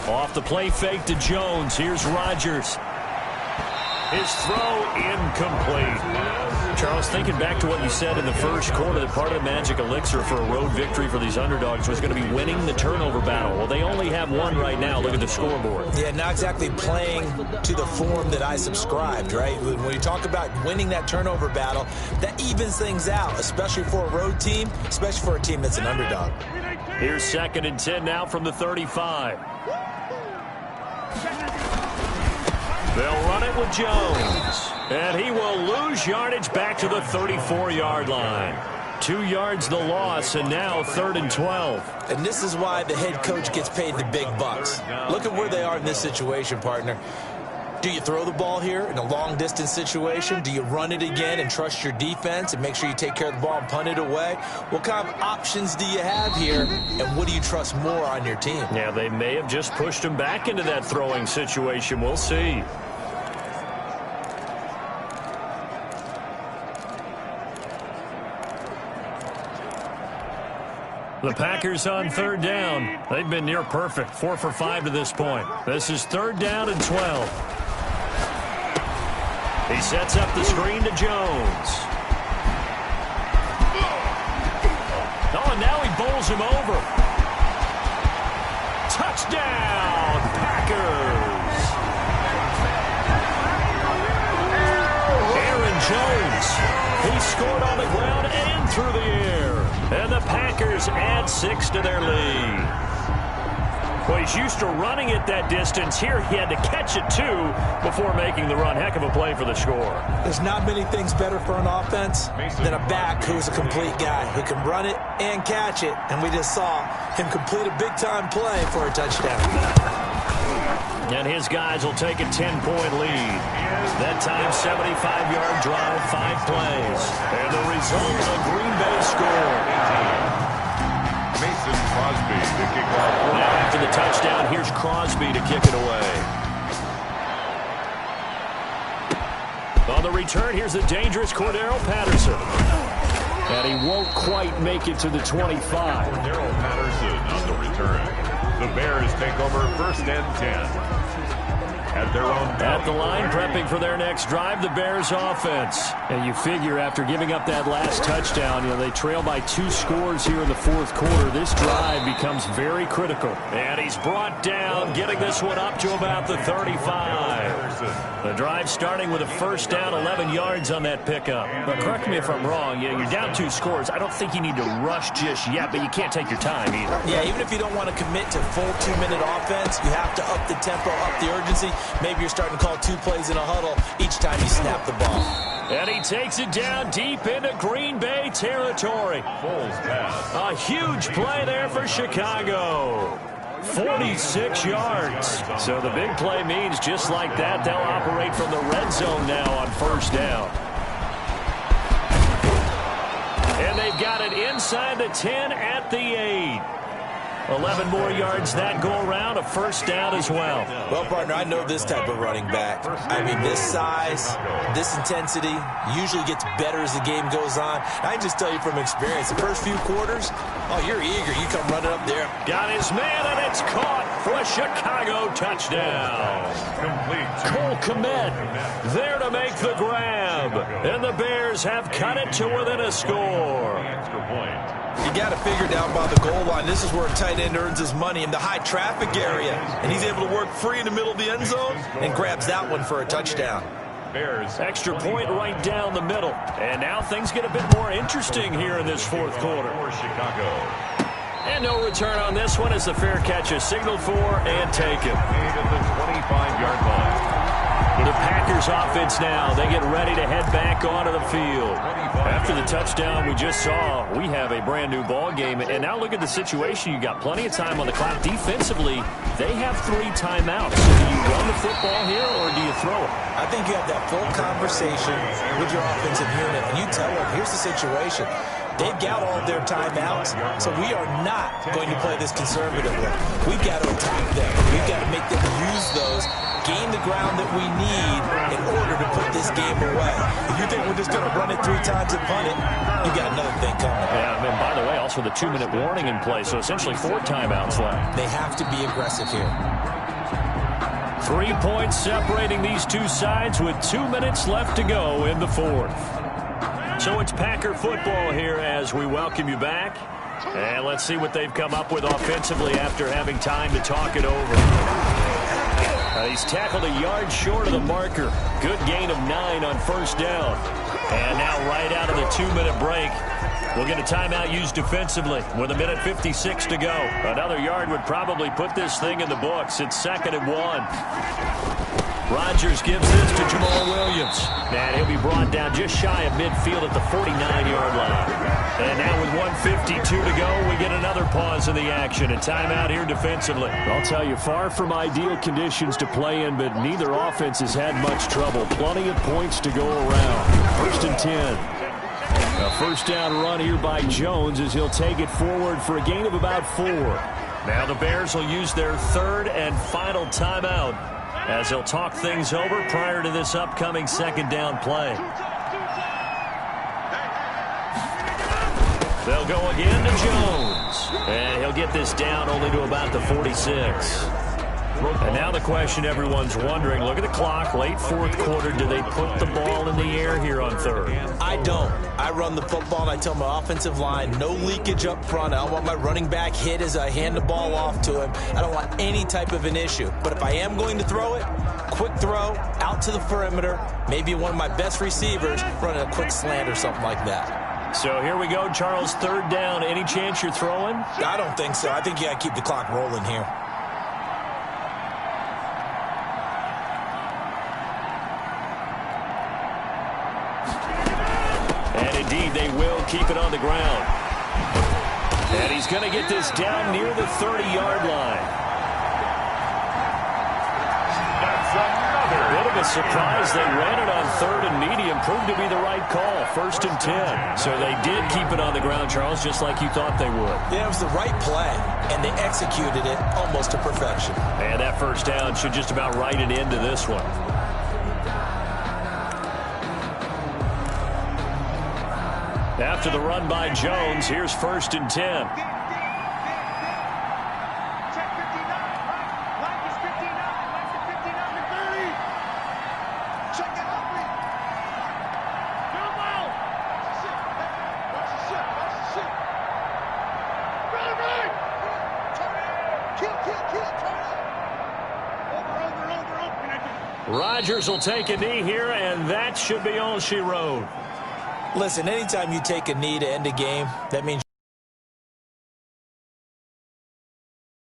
Off the play fake to Jones. Here's Rodgers. His throw incomplete. Charles, thinking back to what you said in the first quarter, that part of the magic elixir for a road victory for these underdogs was going to be winning the turnover battle. Well, they only have one right now. Look at the scoreboard. Yeah, not exactly playing to the form that I subscribed, right? When you talk about winning that turnover battle, that evens things out, especially for a road team, especially for a team that's an underdog. Here's 2nd and 10 now from the 35. They'll run it with Jones. And he will lose yardage back to the 34-yard line. 2 yards the loss, and now 3rd and 12. And this is why the head coach gets paid the big bucks. Look at where they are in this situation, partner. Do you throw the ball here in a long-distance situation? Do you run it again and trust your defense and make sure you take care of the ball and punt it away? What kind of options do you have here, and what do you trust more on your team? Yeah, they may have just pushed him back into that throwing situation. We'll see. The Packers on 3rd down. They've been near perfect. 4 for 5 to this point. This is 3rd down and 12. He sets up the screen to Jones. Oh, and now he bowls him over. Touchdown, Packers. Aaron Jones. He scored on the ground and through the air. And the Packers add 6 to their lead. Well, he's used to running it that distance. Here he had to catch it, too, before making the run. Heck of a play for the score. There's not many things better for an offense than a back who's a complete guy, who can run it and catch it. And we just saw him complete a big-time play for a touchdown. And his guys will take a 10-point lead. That time, 75-yard drive, 5 plays. And the result, a Green Bay score. Mason Crosby to kick off. Now after the touchdown, here's Crosby to kick it away. On the return, here's the dangerous Cordero Patterson. And he won't quite make it to the 25. Cordero Patterson on the return. The Bears take over 1st and 10. At their own belly. At the line, prepping for their next drive, the Bears offense. And you figure after giving up that last touchdown, they trail by 2 scores here in the 4th quarter. This drive becomes very critical. And he's brought down, getting this one up to about the 35. The drive starting with a first down, 11 yards on that pickup. But correct me if I'm wrong, you're down 2 scores. I don't think you need to rush just yet, but you can't take your time either. Yeah, even if you don't want to commit to full 2-minute offense, you have to up the tempo, up the urgency. Maybe you're starting to call 2 plays in a huddle each time you snap the ball. And he takes it down deep into Green Bay territory. Foles pass. A huge play there for Chicago. 46 yards. So the big play means just like that, they'll operate from the red zone now on first down. And they've got it inside the 10 at the 8. 11 more yards that go around, a first down as well. Well, partner, I know this type of running back. I mean, this size, this intensity usually gets better as the game goes on. I can just tell you from experience, the first few quarters, oh, you're eager. You come running up there. Got his man, and it's caught for a Chicago touchdown. Cole Kmet there to make the grab. And the Bears have cut it to within a score. You got to figure down by the goal line. This is where a tight end earns his money in the high traffic area. And he's able to work free in the middle of the end zone and grabs that one for a touchdown. Bears extra point right down the middle. And now things get a bit more interesting here in this fourth quarter. And no return on this one as the fair catch is signaled for and taken. At the 25-yard line. The Packers offense now. They get ready to head back onto the field. After the touchdown we just saw, we have a brand new ball game. And now look at the situation. You got plenty of time on the clock. Defensively, they have 3 timeouts. So do you run the football here or do you throw it? I think you have that full conversation with your offensive unit, and you tell them, here's the situation. They've got all of their timeouts, so we are not going to play this conservatively. We've got to attack them. We've got to make them use those, gain the ground that we need in order to put this game away. If you think we're just going to run it 3 times and punt it, you got another thing coming. Yeah, and by the way, also the 2-minute warning in play, so essentially 4 timeouts left. They have to be aggressive here. 3 points separating these two sides with 2 minutes left to go in the fourth. So it's Packer football here as we welcome you back. And let's see what they've come up with offensively after having time to talk it over. He's tackled a yard short of the marker. Good gain of 9 on first down. And now right out of the 2-minute break, we'll get a timeout used defensively with 1:56 to go. Another yard would probably put this thing in the books. It's 2nd and 1. Rodgers gives this to Jamal Williams. And he'll be brought down just shy of midfield at the 49-yard line. And now with 1:52 to go, we get another pause in the action. A timeout here defensively. I'll tell you, far from ideal conditions to play in, but neither offense has had much trouble. Plenty of points to go around. 1st and 10. A first down run here by Jones as he'll take it forward for a gain of about 4. Now the Bears will use their 3rd and final timeout as they'll talk things over prior to this upcoming 2nd down play. They'll go again to Jones. And he'll get this down only to about the 46. And now the question everyone's wondering, look at the clock, late fourth quarter, do they put the ball in the air here on 3rd? I don't. I run the football, and I tell my offensive line, no leakage up front. I don't want my running back hit as I hand the ball off to him. I don't want any type of an issue. But if I am going to throw it, quick throw, out to the perimeter, maybe one of my best receivers running a quick slant or something like that. So here we go, Charles, 3rd down. Any chance you're throwing? I don't think so. I think you got to keep the clock rolling here. Indeed, they will keep it on the ground. And he's going to get this down near the 30-yard line. That's another. Bit of a surprise. They ran it on 3rd and medium. Proved to be the right call. 1st and 10. So they did keep it on the ground, Charles, just like you thought they would. Yeah, it was the right play, and they executed it almost to perfection. And that first down should just about write an end to this one. After the run by Jones, here's 1st and 10. Rodgers will take a knee here, and that should be all she wrote. Listen, anytime you take a knee to end a game, that means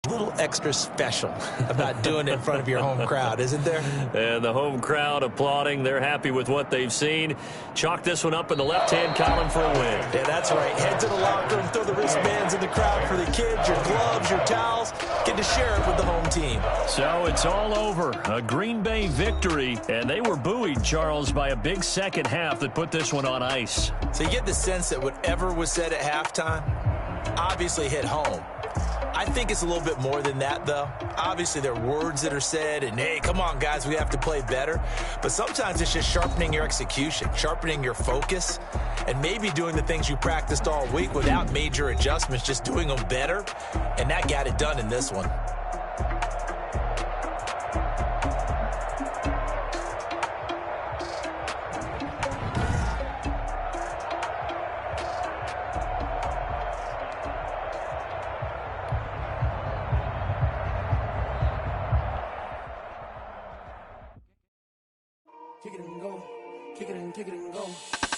a little extra. extra special about doing it in front of your home crowd, isn't there? And the home crowd applauding. They're happy with what they've seen. Chalk this one up in the left-hand column for a win. Yeah, that's right. Head to the locker room, throw the wristbands in the crowd for the kids, your gloves, your towels. Get to share it with the home team. So it's all over. A Green Bay victory, and they were buoyed, Charles, by a big second half that put this one on ice. So you get the sense that whatever was said at halftime obviously hit home. I think it's a little bit more than that, though. Obviously, there are words that are said, and, hey, come on, guys, we have to play better. But sometimes it's just sharpening your execution, sharpening your focus, and maybe doing the things you practiced all week without major adjustments, just doing them better. And that got it done in this one. Kick it and go. Kick it and go.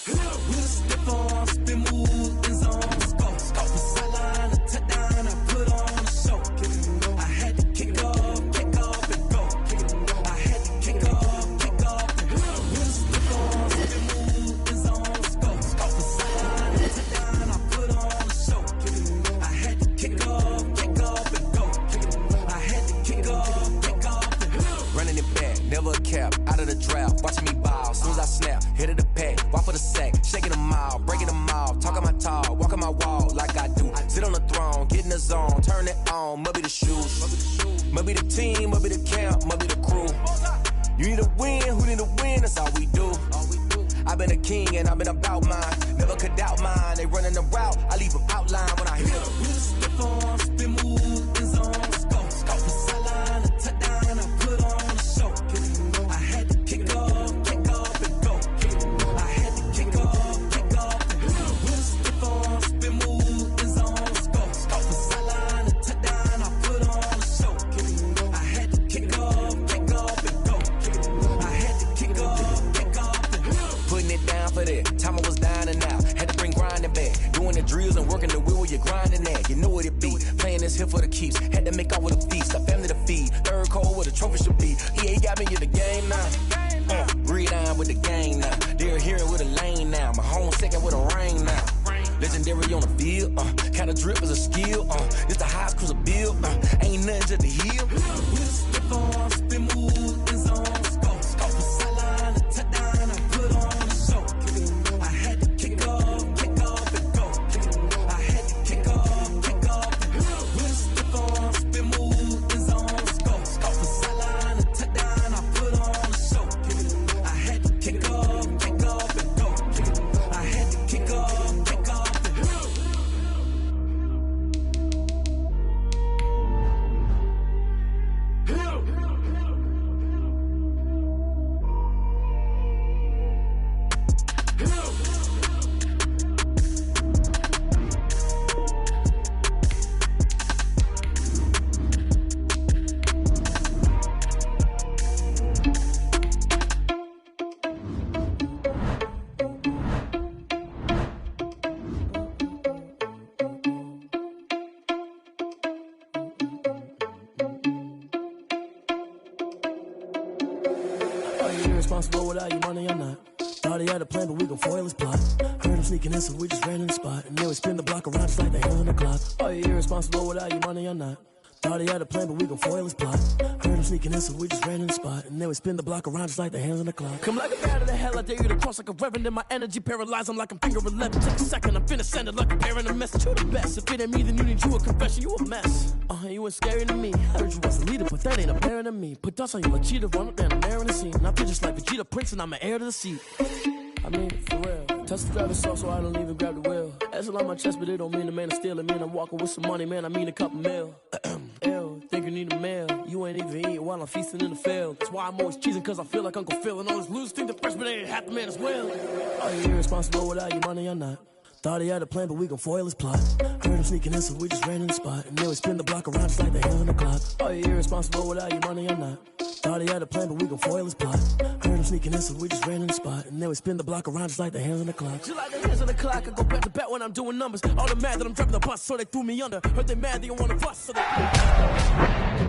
With a stiff arm, spin move, in zone, go. Off the sideline, a touchdown, I put on a show. Kick it and go. I had to kick off and go. Kick it and go. I had to kick off and go. With a stiff arm, spin move, in zone, go. Off the sideline, a touchdown, I put on a show. Kick it and go. I had to kick off and go. Kick it and go. I had to kick off and go. Running it back, never a cap, out of the draft, watching me ball, soon as I snap, hit of the pack, walk for the sack, shaking them out, breaking them off, talking my talk, walking my wall like I do, sit on the throne, get in the zone, turn it on, must be the shoes, must be the team, must be the camp, must be the crew, you need a win, who need a win, that's all we do, I've been a king and I've been about mine, never could doubt mine, they running the route, I leave them outline when I hit them. With a stiff arm, spin move, in zone, go. Off the sideline, a touchdown, I put on a show. I had to kick off and go. I had to kick off and go. With a stiff arm, spin move, in zone, go. Off the sideline, a touchdown, I put on a show. I had to kick off and go. I had to kick off and go. Putting it down for that, time I was down and out, had to bring grinding back, doing the drills and working the wheel where you're grinding at, you know what it be, playing this here for the keeps, had to make out with a feast, a family to feed, third cold where the trophy should be, EA got me in the game now, breathe on with the game now, they're hearing with a lane now, my home second with a rain now, legendary on the field, kinda drip is a skill, it's the highest cruiser bill, ain't nothing to the heel. With a stiff arm, spin move, in zone, go. Off the sideline, a touchdown, I put on a show. I had to kick off and go. I had to kick off and go. With a stiff arm, spin move, in zone, go. Off the sideline, a touchdown, I put on a show. I had to kick off and go. I had to kick off and go. Are you irresponsible without your money or not? Thought he had a plan, but we gon' foil his plot. Heard him sneaking in, so we just ran in the spot. And then we spin the block around just like the hands on the clock. Are you irresponsible without your money or not? Thought he had a plan, but we gon' foil his plot. Heard him sneaking in, so we just ran in the spot. And then we spin the block around just like the hands on the clock. Come like a bat of the hell, I dare you to cross like a reverend. In my energy paralyzed, I'm like I'm finger 11. Take a second, I'm finna send it like a parent a message. You the best, if it ain't me, then you need you a confession. You a mess, you ain't scary to me. Heard you was a leader, but that ain't apparent to me. Put dust on you like cheetah, run up down the mirror in the scene. I feel just like Vegeta Prince, and I'm an heir to the seat. I mean, for real. Touch the driver's soft, so I don't even grab the wheel. That's on my chest, but it don't mean the man is stealing. Man, I'm walking with some money, man, I mean a couple mil. Ew, think you need a meal. You ain't even eating while I'm feasting in the field. That's why I'm always cheesing, cause I feel like Uncle Phil. And all this loose think the freshman ain't half the man as well. Are you irresponsible without your money or not? Thought he had a plan, but we gon' foil his plot. Heard him sneaking in, so we just ran in the spot. And then we spin the block around just like the hands on the clock. Are you irresponsible without your money or not? Thought he had a plan, but we gon' foil his plot. Heard him sneaking in, so we just ran in the spot. And then we spin the block around just like the hands on the clock. Just like the hands on the clock, I go back to back when I'm doing numbers. All the mad that I'm dropping the bus, so they threw me under. Heard they mad, they don't wanna bust, so they...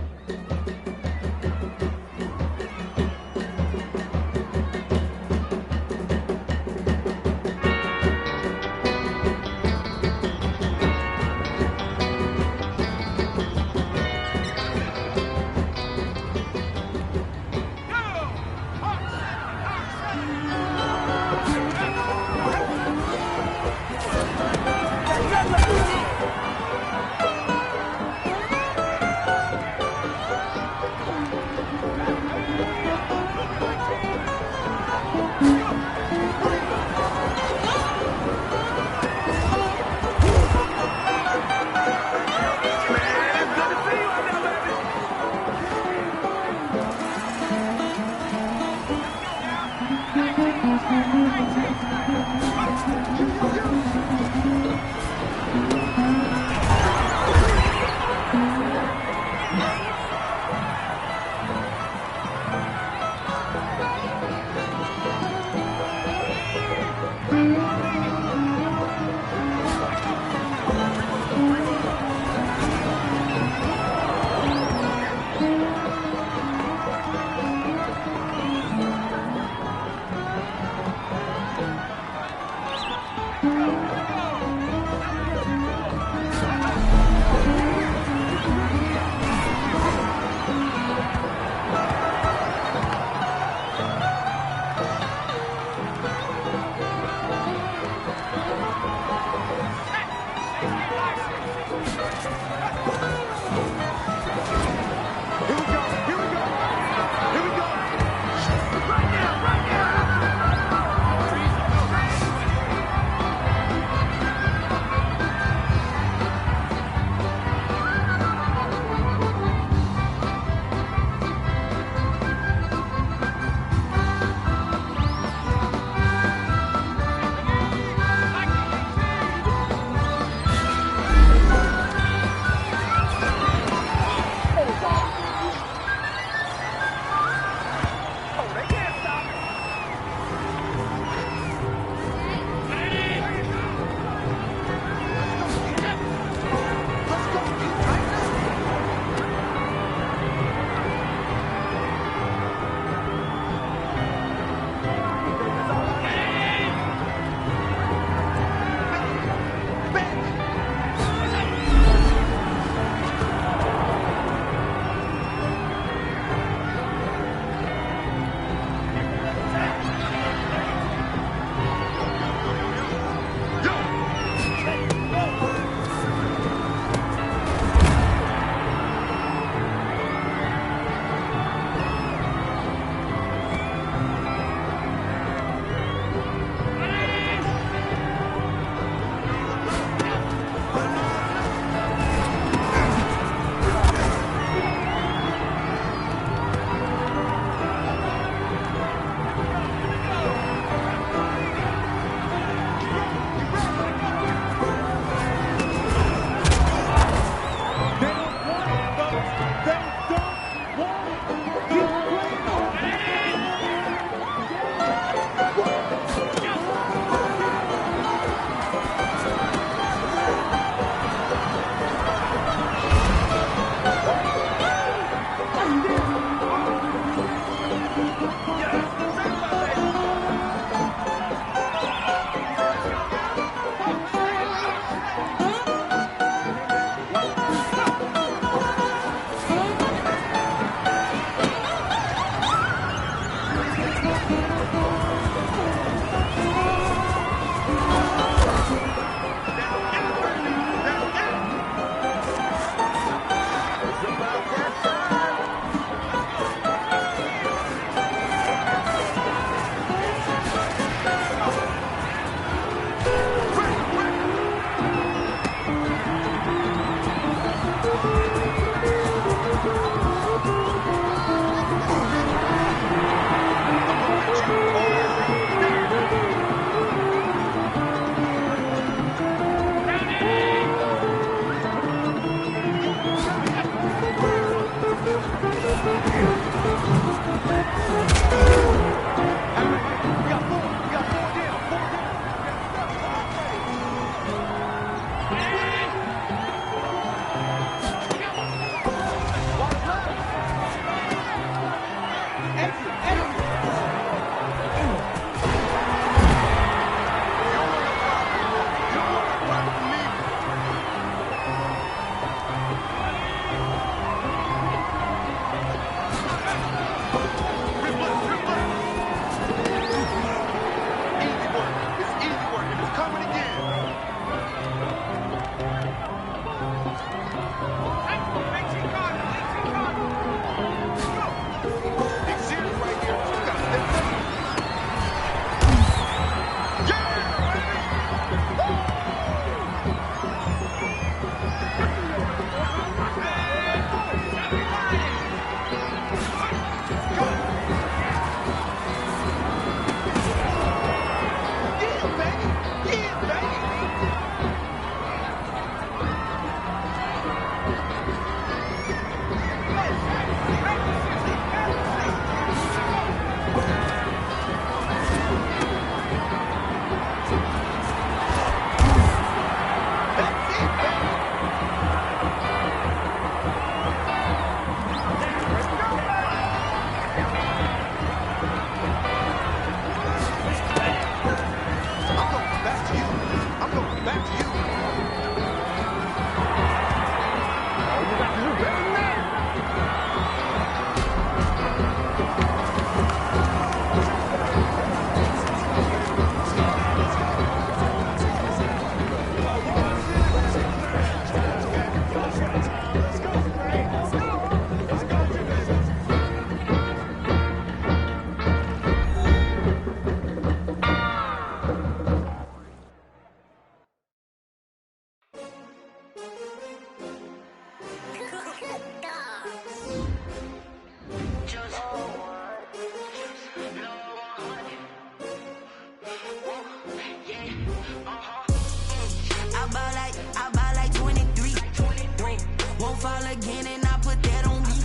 fall again and I put that on me.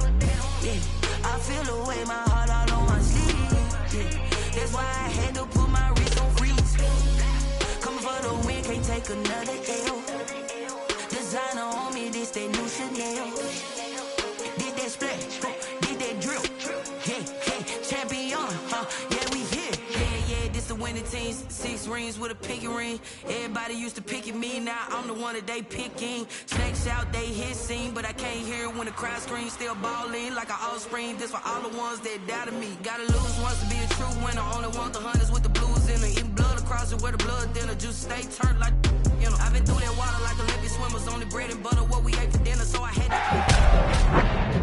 Yeah, I feel the way, my heart all on my sleeve. Yeah, that's why I had to put my wrist on freeze. Coming for the win, can't take another L. Designer on me, this that new Chanel. Did that split, did that drill. Yeah, yeah, champion, yeah, we here. Yeah, this the winning team. 6 rings with a pinky ring. Everybody used to pick at me, now I'm the one that they picking. Snakes out, they hit scene, but I can't hear it when the crowd screams. Still balling like an offspring. This for all the ones that doubted me. Gotta lose once to be a true winner. Only want the hunters with the blues in it. Eating blood across it where the blood thinner. Juice stay turned like, you know. I've been through that water like Olympic swimmers. Only bread and butter what we ate for dinner, so I had to.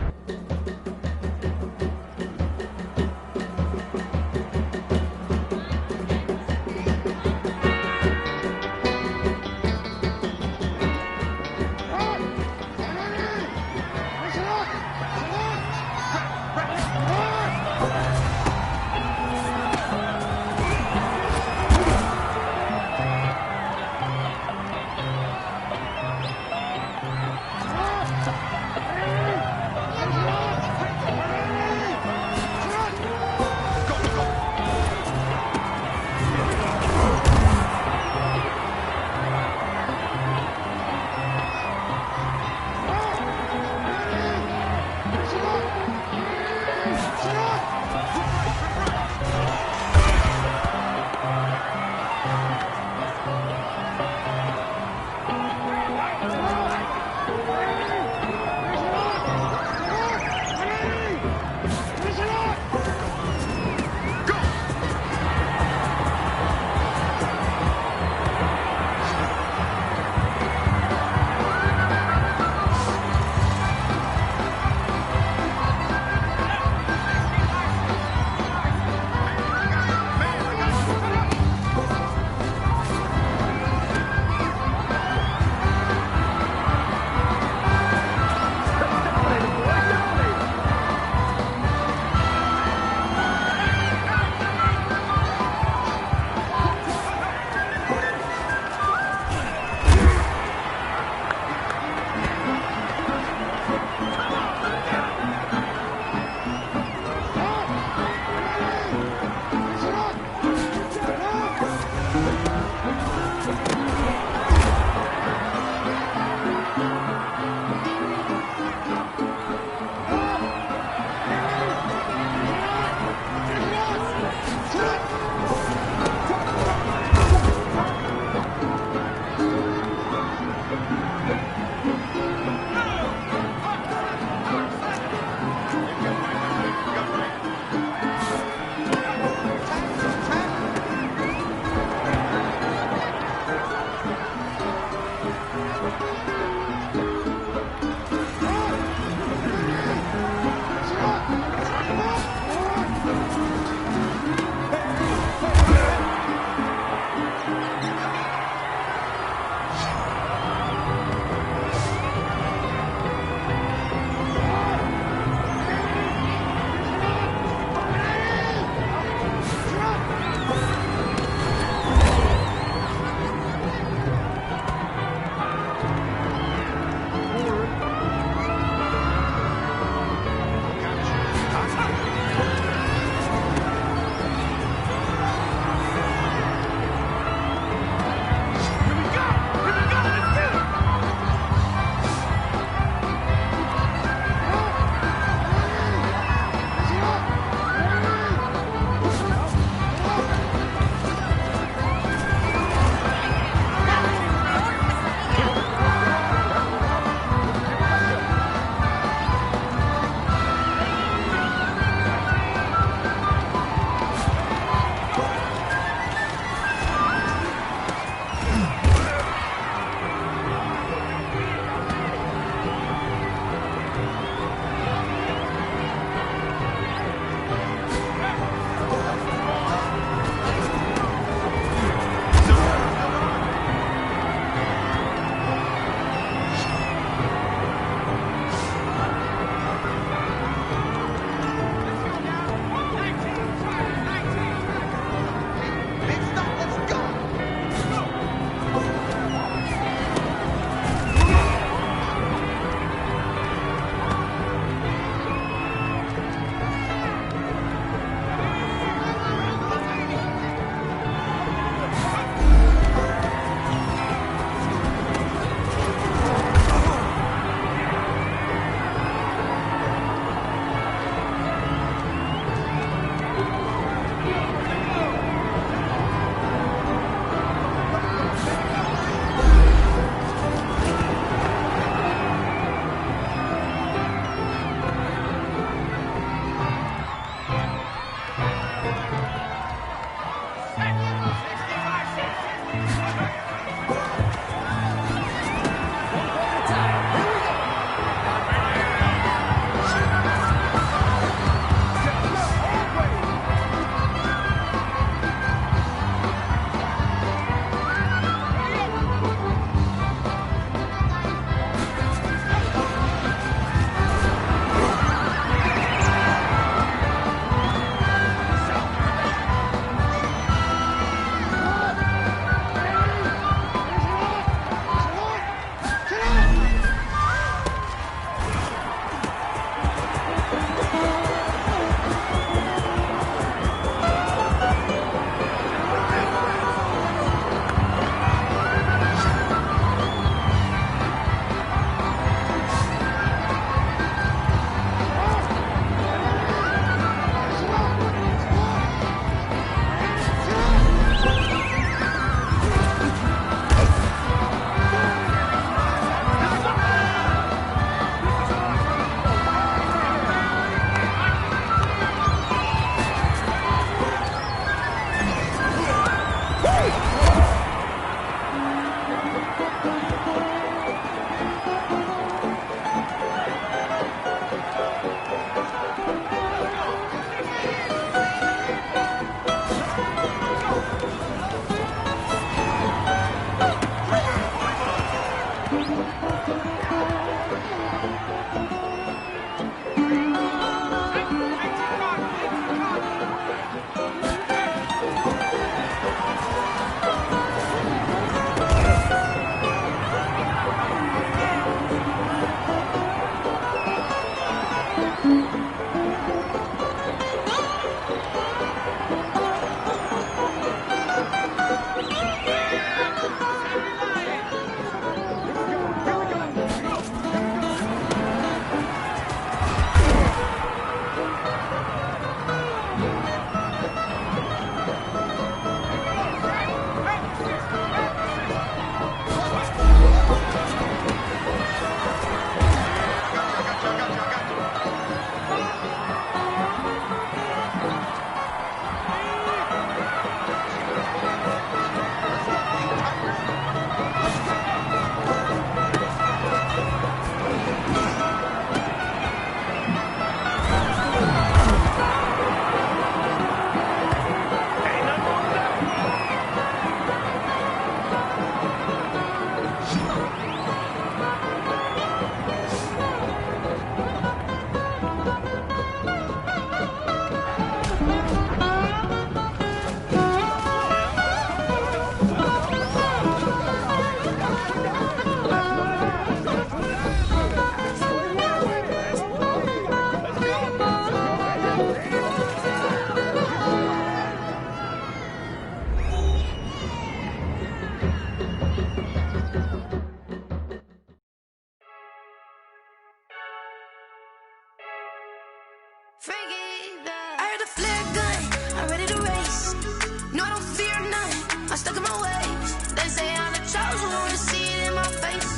stuck in my ways. They say I'm the chosen one, to see it in my face.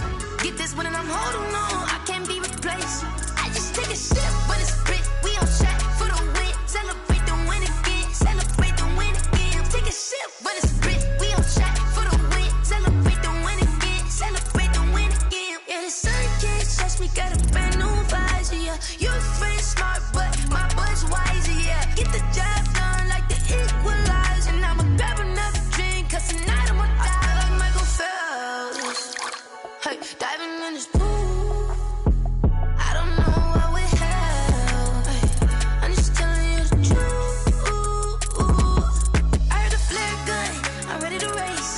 Get this one and I'm holding on, I can't be replaced. I just take a sip when it's split, we on track for the win. Celebrate the win again, celebrate the win again. Take a sip when it's split, we on track for the win. Celebrate the win again, celebrate the win again. Yeah, the sun can't touch me, got a brand new visor, yeah. You're friend smart, but my bud's wiser, yeah. Get the job done like the equalizer. And I'ma grab another drink, cause tonight I'ma die like Michael Phelps. Hey, diving in this pool, I don't know what we have. Hey, I'm just telling you the truth. I heard a flare gun, I'm ready to race.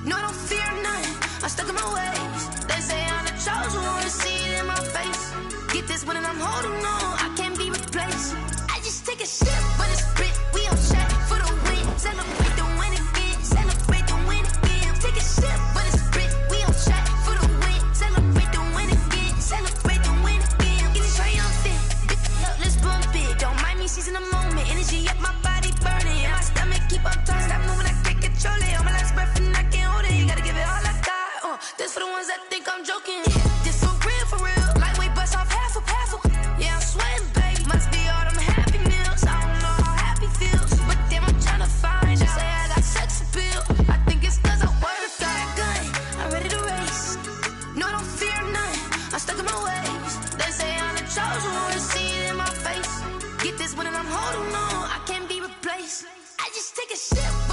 No, I don't fear none, I'm stuck in my ways. They say I'm the chosen one, to see it in my face. Get this one and I'm holding on, I can't be replaced. I just take a sip when it's split, we on track for the win. Celebrate the win again, celebrate the win again. Take a sip when it's split, we on track for the win. Celebrate the win again, celebrate the win again. Getting triumphant, look, let's bump it. Don't mind me seizing the moment, energy up my body burning. And my stomach keep on turning, stop moving, I can't control it. On my last breath and I can't hold it, you gotta give it all I got. This for the ones that think I'm joking. This for real, lightweight bust off half a. Yeah, I'm sweating, baby. Must be all them happy meals. I don't know how happy feels, but damn, I'm trying to find out. Say I got sex appeal. I think it's cause I wear the flag gun. I'm ready to race. No, I don't fear none. I'm stuck in my ways. They say I'm the chosen one, to see it in my face. Get this one and I'm holding on, I can't be replaced. I just take a sip.